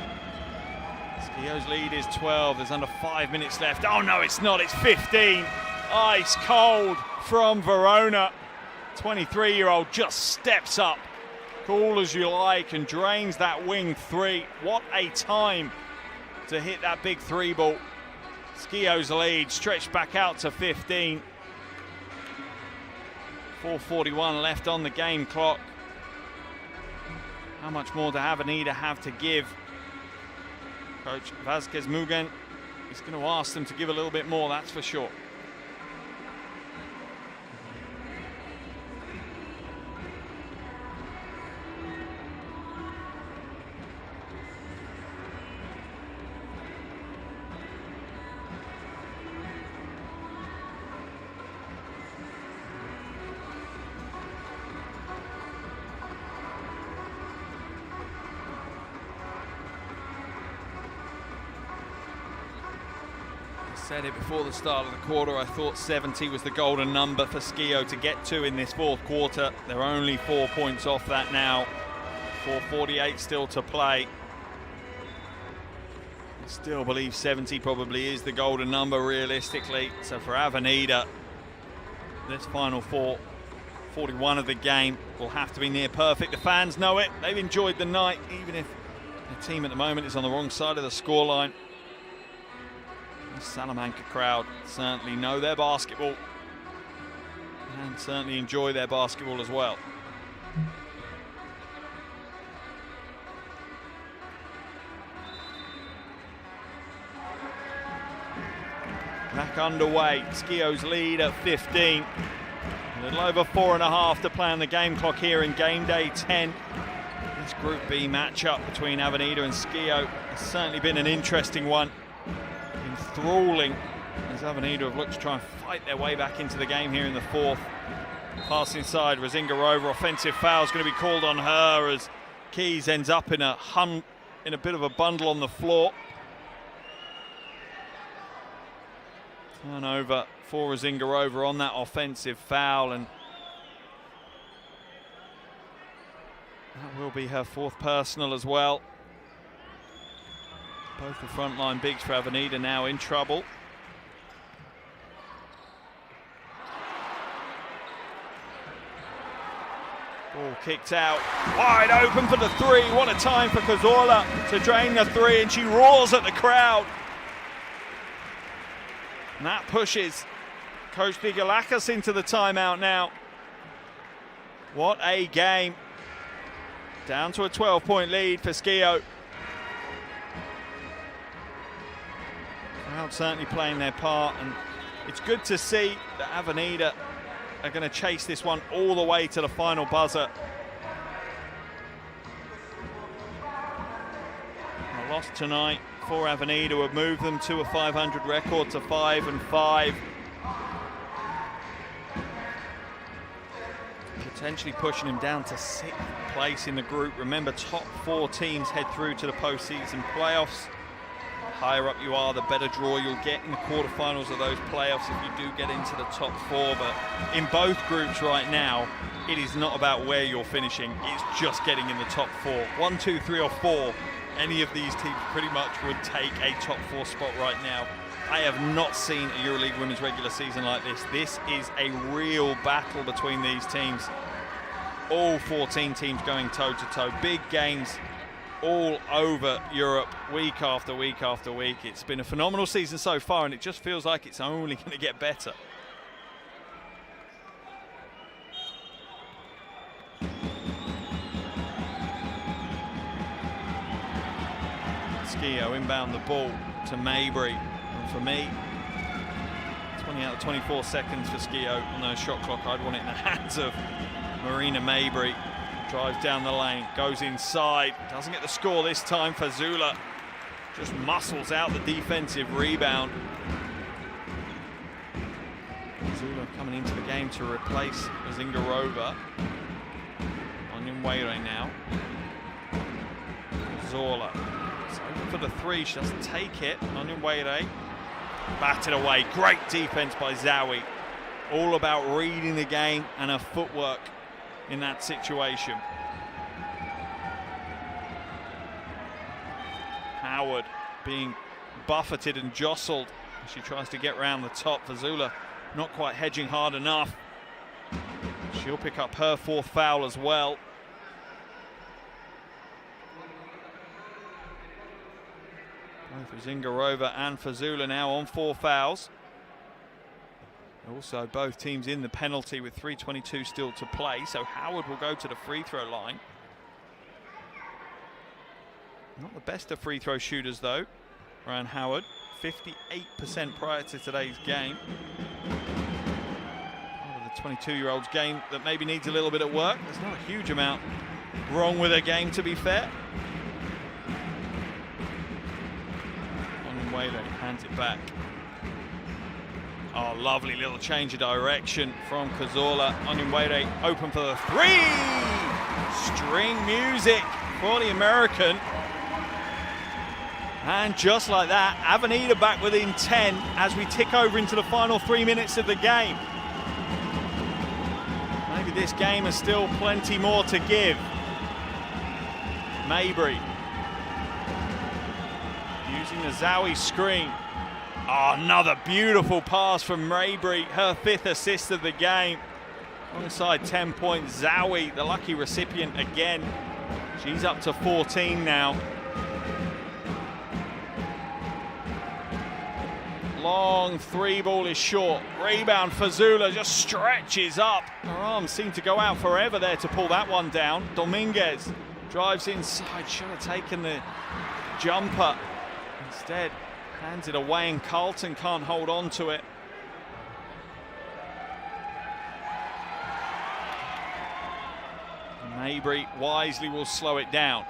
Schio's lead is 12. There's under 5 minutes left. Oh no, it's not. It's 15. Ice cold from Verona. 23-year-old just steps up, cool as you like, and drains that wing 3. What a time to hit that big 3 ball. Schio's lead stretched back out to 15. 4:41 left on the game clock. How much more do Avenida have to give? Coach Vázquez Mugan is going to ask them to give a little bit more, that's for sure. Said it before the start of the quarter, I thought 70 was the golden number for Schio to get to in this fourth quarter. They're only 4 points off that now. 4:48 still to play. I still believe 70 probably is the golden number realistically. So for Avenida, this final 4:41 of the game will have to be near perfect. The fans know it. They've enjoyed the night, even if the team at the moment is on the wrong side of the scoreline. The Salamanca crowd certainly know their basketball and certainly enjoy their basketball as well. Back underway, Schio's lead at 15. A little over 4.5 to play on the game clock here in game day 10. This Group B matchup between Avenida and Schio has certainly been an interesting one. Enthralling as Avenida have looked to try and fight their way back into the game here in the fourth. Pass inside, Razingarova, offensive foul is going to be called on her as Keys ends up in a bit of a bundle on the floor. Turnover for Razingarova on that offensive foul, and that will be her fourth personal as well. Both the frontline bigs for Avenida now in trouble. Ball kicked out, wide open for the three. What a time for Cazorla to drain the three, and she roars at the crowd. And that pushes Coach Bigalakis into the timeout now. What a game. Down to a 12-point lead for Schio. Crowd certainly playing their part, and it's good to see that Avenida are going to chase this one all the way to the final buzzer. A loss tonight for Avenida would move them to a 500 record to 5-5. Potentially pushing him down to 6th place in the group. Remember, top 4 teams head through to the postseason playoffs. The higher up you are, the better draw you'll get in the quarterfinals of those playoffs if you do get into the top 4. But in both groups right now, it is not about where you're finishing, it's just getting in the top 4. 1, 2, 3 or 4, any of these teams pretty much would take a top 4 spot right now. I have not seen a EuroLeague women's regular season like this. This is a real battle between these teams. All 14 teams going toe-to-toe. Big games all over Europe, week after week after week. It's been a phenomenal season so far, and it just feels like it's only going to get better. Schio inbound the ball to Mabry, and for me, 20 out of 24 seconds for Schio on their shot clock. I'd want it in the hands of Marina Mabry. Drives down the lane, goes inside, doesn't get the score this time. Fazula just muscles out the defensive rebound. Fazula coming into the game to replace Razingarova. Onyenwere now. Zorla. It's open for the three, she doesn't take it. Onyenwere batted away. Great defense by Zawi. All about reading the game and her footwork in that situation. Howard being buffeted and jostled as she tries to get round the top. Fazula not quite hedging hard enough. She'll pick up her 4th foul as well. Both Razingarova and Fazula now on 4 fouls. Also, both teams in the penalty with 3:22 still to play, so Howard will go to the free throw line. Not the best of free throw shooters though, Ryan Howard, 58% prior to today's game. Part of the 22-year-old's game that maybe needs a little bit of work. There's not a huge amount wrong with her game, to be fair. Onyenwere hands it back. Oh, lovely little change of direction from Cazorla. Onyenwere open for the 3! String music for the American. And just like that, Avenida back within 10 as we tick over into the final 3 minutes of the game. Maybe this game has still plenty more to give. Mabry using the Zowie screen. Oh, another beautiful pass from Mabry, her 5th assist of the game. Alongside 10-point Zowie, the lucky recipient again. She's up to 14 now. Long 3-ball is short. Rebound, Fazula just stretches up. Her arms seem to go out forever there to pull that one down. Dominguez drives inside, should have taken the jumper. Instead, hands it away and Carlton can't hold on to it. Mabry wisely will slow it down.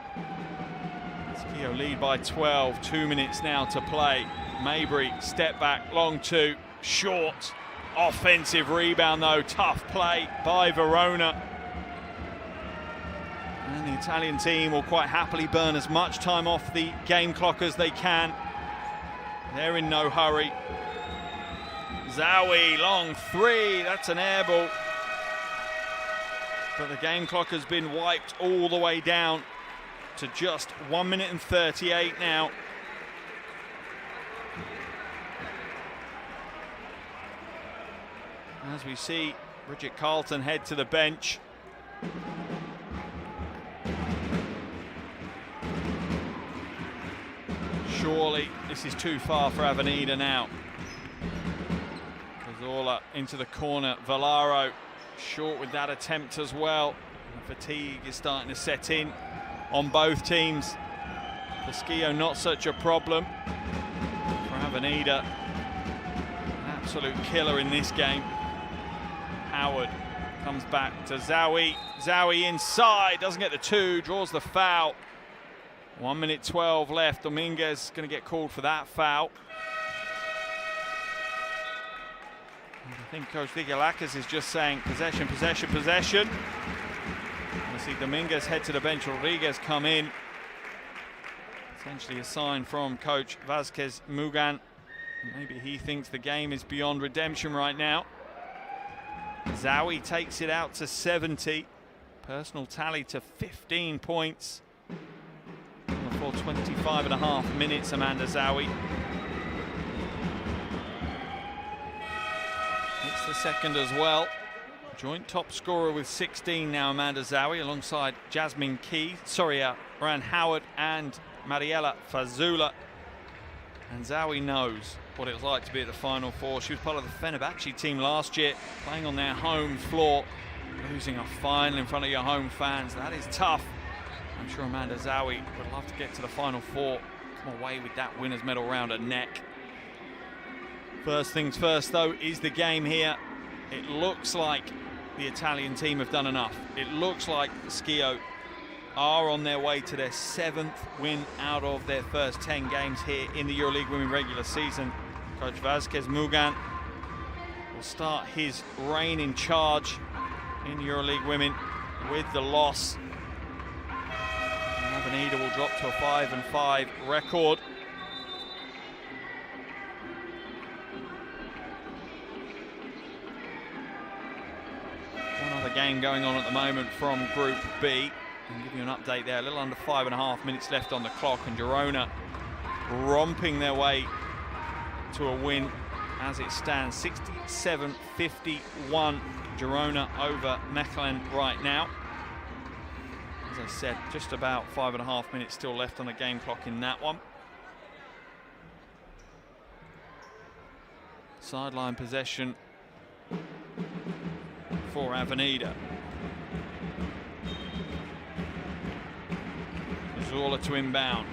Schio lead by 12, 2 minutes now to play. Mabry, step back, long 2, short. Offensive rebound though, tough play by Verona. And the Italian team will quite happily burn as much time off the game clock as they can. They're in no hurry. Zowie, long 3, that's an air ball. But the game clock has been wiped all the way down to just 1 minute and 38 now. As we see Bridget Carlton head to the bench. Surely this is too far for Avenida now. Cazorla into the corner, Valaro short with that attempt as well. And fatigue is starting to set in on both teams. For Schio, not such a problem. For Avenida, an absolute killer in this game. Howard comes back to Zowie. Zowie inside, doesn't get the 2, draws the foul. 1 minute 12 left. Dominguez going to get called for that foul. I think Coach Vigalakis is just saying possession, possession, possession. We see Dominguez head to the bench, Rodriguez come in. Essentially a sign from Coach Vázquez Mugan. Maybe he thinks the game is beyond redemption right now. Zowie takes it out to 70. Personal tally to 15 points. For 25.5 minutes, Amanda Zowie. It's the second as well. Joint top scorer with 16 now, Amanda Zowie, alongside Jasmine Key, Ryan Howard and Mariela Fazula. And Zowie knows what it's like to be at the Final Four. She was part of the Fenerbahce team last year, playing on their home floor, losing a final in front of your home fans. That is tough. I'm sure Amanda Zowie would love to get to the Final Four, come away with that winner's medal round her neck. First things first, though, is the game here. It looks like the Italian team have done enough. It looks like Schio are on their way to their 7th win out of their first 10 games here in the EuroLeague Women regular season. Coach Vázquez Mugan will start his reign in charge in EuroLeague Women with the loss. Avenida will drop to a 5-5 record. One other game going on at the moment from Group B. I'll give you an update there. A little under 5.5 minutes left on the clock, and Girona romping their way to a win as it stands. 67-51 Girona over Mechelen right now. As I said, just about 5.5 minutes still left on the game clock in that one. Sideline possession for Avenida. Zola to inbound.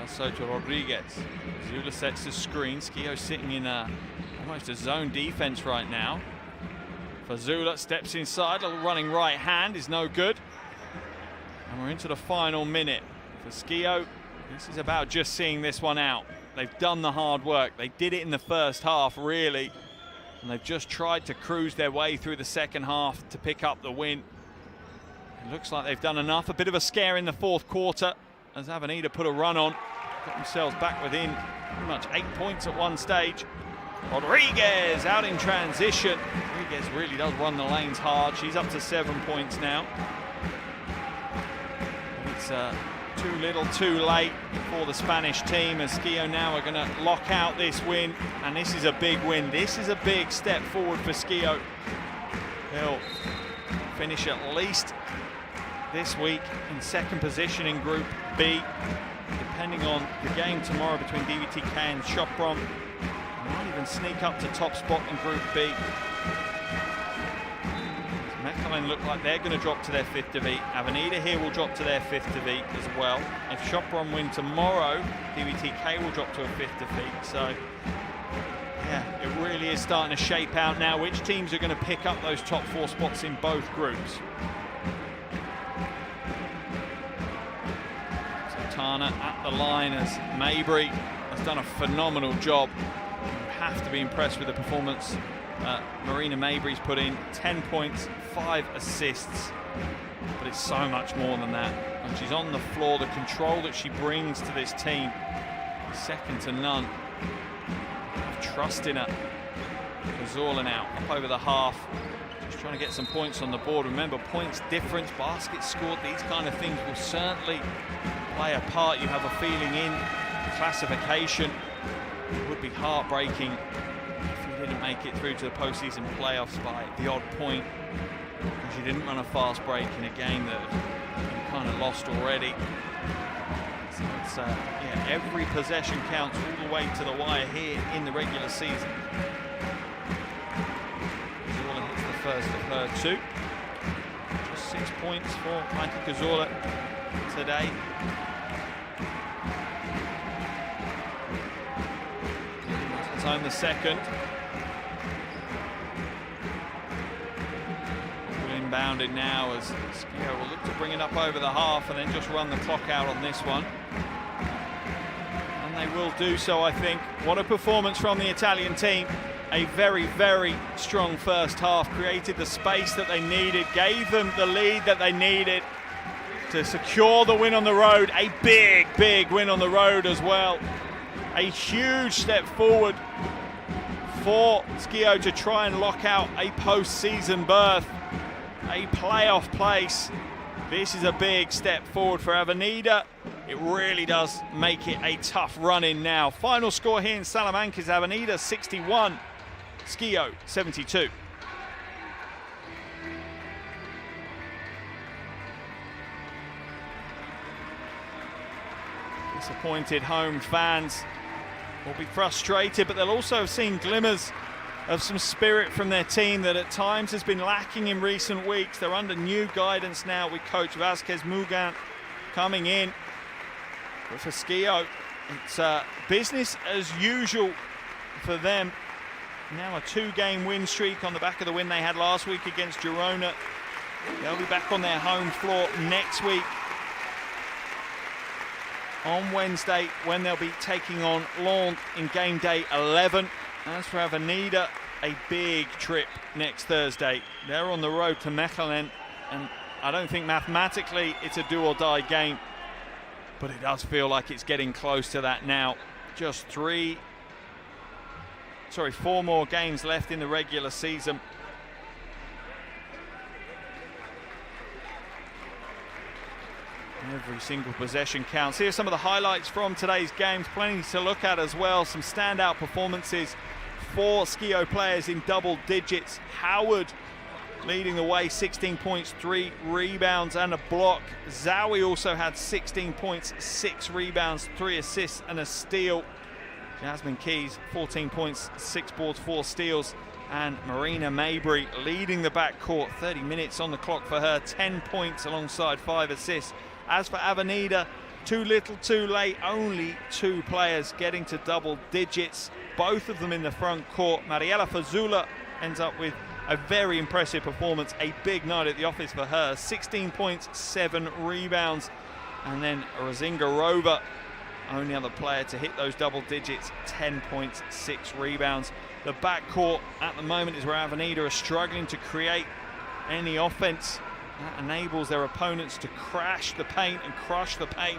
So to Rodriguez. Zula sets the screen. Schio sitting in almost a zone defense right now. Fazula steps inside. A little running right hand is no good. And we're into the final minute. For Schio, this is about just seeing this one out. They've done the hard work. They did it in the first half, really. And they've just tried to cruise their way through the second half to pick up the win. It looks like they've done enough. A bit of a scare in the fourth quarter as Avenida put a run on. got themselves back within pretty much 8 points at one stage. Rodriguez out in transition. Rodriguez really does run the lanes hard. She's up to 7 points now. It's too little too late for the Spanish team, as Schio now are going to lock out this win, and this is a big win. This is a big step forward for Schio. They'll finish at least this week in second position in Group B, depending on the game tomorrow between DVTK and Sopron. Might even sneak up to top spot in Group B. Mechelen look like they're going to drop to their 5th defeat. Avenida here will drop to their 5th defeat as well. If Sopron win tomorrow, DVTK will drop to a 5th defeat. So, yeah, it really is starting to shape out now which teams are going to pick up those top 4 spots in both groups. Sultana at the line as Mabry has done a phenomenal job. You have to be impressed with the performance Marina Mabry's put in. 10 points, 5 assists, but it's so much more than that. And she's on the floor. The control that she brings to this team is second to none. Have trust in her. Cazorla now up over the half, just trying to get some points on the board. Remember, points difference, baskets scored, these kind of things will certainly play a part. You have a feeling in classification. It would be heartbreaking if you didn't make it through to the postseason playoffs by the odd point, because you didn't run a fast break in a game that you kind of lost already. So it's yeah, every possession counts all the way to the wire here in the regular season. Cazorla hits the first of her 2. Just 6 points for Mikey Cazorla today. Home the second. Inbounded now as Schio will look to bring it up over the half and then just run the clock out on this one. And they will do so, I think. What a performance from the Italian team. A very, very strong first half. Created the space that they needed, gave them the lead that they needed to secure the win on the road. A big, big win on the road as well. A huge step forward for Schio to try and lock out a postseason berth, a playoff place. This is a big step forward for Avenida. It really does make it a tough run-in now. Final score here in Salamanca is Avenida 61, Schio 72. Disappointed home fans will be frustrated, but they'll also have seen glimmers of some spirit from their team that at times has been lacking in recent weeks. They're under new guidance now with coach Vasquez Mugan coming in. But for Schio, it's business as usual for them. Now a 2-game win streak on the back of the win they had last week against Girona. They'll be back on their home floor next week on Wednesday, when they'll be taking on Lens in game day 11. As for Avenida, a big trip next Thursday. They're on the road to Mechelen, and I don't think mathematically it's a do-or-die game, but it does feel like it's getting close to that now. Just 4 more games left in the regular season. Every single possession counts. Here's some of the highlights from today's games. Plenty to look at as well. Some standout performances for Schio players in double digits. Howard leading the way, 16 points, 3 rebounds and a block. Zawi also had 16 points, 6 rebounds, 3 assists and a steal. Jasmine Keys, 14 points, 6 boards, 4 steals. And Marina Mabry leading the backcourt, 30 minutes on the clock for her, 10 points alongside 5 assists. As for Avenida, too little too late, only 2 players getting to double digits, both of them in the front court. Mariela Fazula ends up with a very impressive performance, a big night at the office for her, 16 points, 7 rebounds. And then Razinga Rova, only other player to hit those double digits, 10 points, 6 rebounds. The backcourt at the moment is where Avenida are struggling to create any offense. That enables their opponents to crash the paint and crush the paint.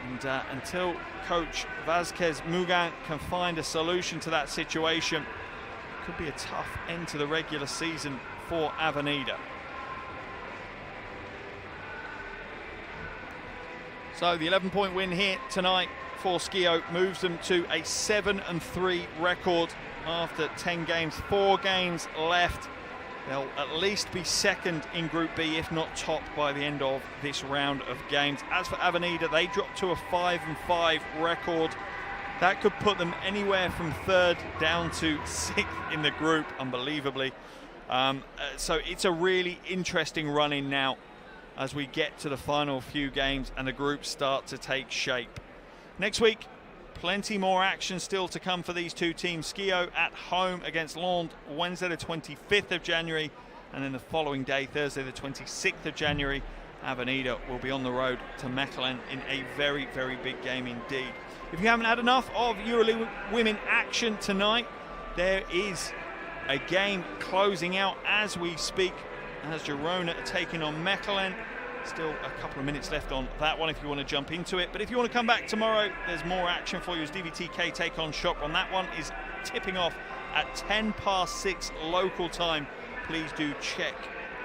And until coach Vázquez Mugan can find a solution to that situation, it could be a tough end to the regular season for Avenida. So the 11-point win here tonight for Schio moves them to a 7-3 record after 10 games. 4 games left. They'll at least be second in Group B, if not top, by the end of this round of games. As for Avenida, they dropped to a 5-5 record. That could put them anywhere from 3rd down to 6th in the group, unbelievably. So it's a really interesting run-in now as we get to the final few games and the groups start to take shape. Next week, plenty more action still to come for these two teams. Schio at home against Lond, Wednesday the 25th of January, and then the following day, Thursday the 26th of January, Avenida will be on the road to Mechelen in a very, very big game indeed. If you haven't had enough of EuroLeague women action tonight, there is a game closing out as we speak, as Girona are taking on Mechelen. Still a couple of minutes left on that one if you want to jump into it. But if you want to come back tomorrow, there's more action for you as DVTK take on Shop. On that one is tipping off at 6:10 local time. Please do check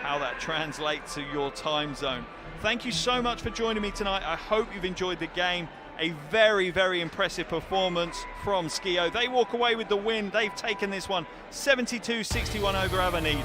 how that translates to your time zone. Thank you so much for joining me tonight. I hope you've enjoyed the game. A very, very impressive performance from Schio. They walk away with the win. They've taken this one 72-61 over Avenida.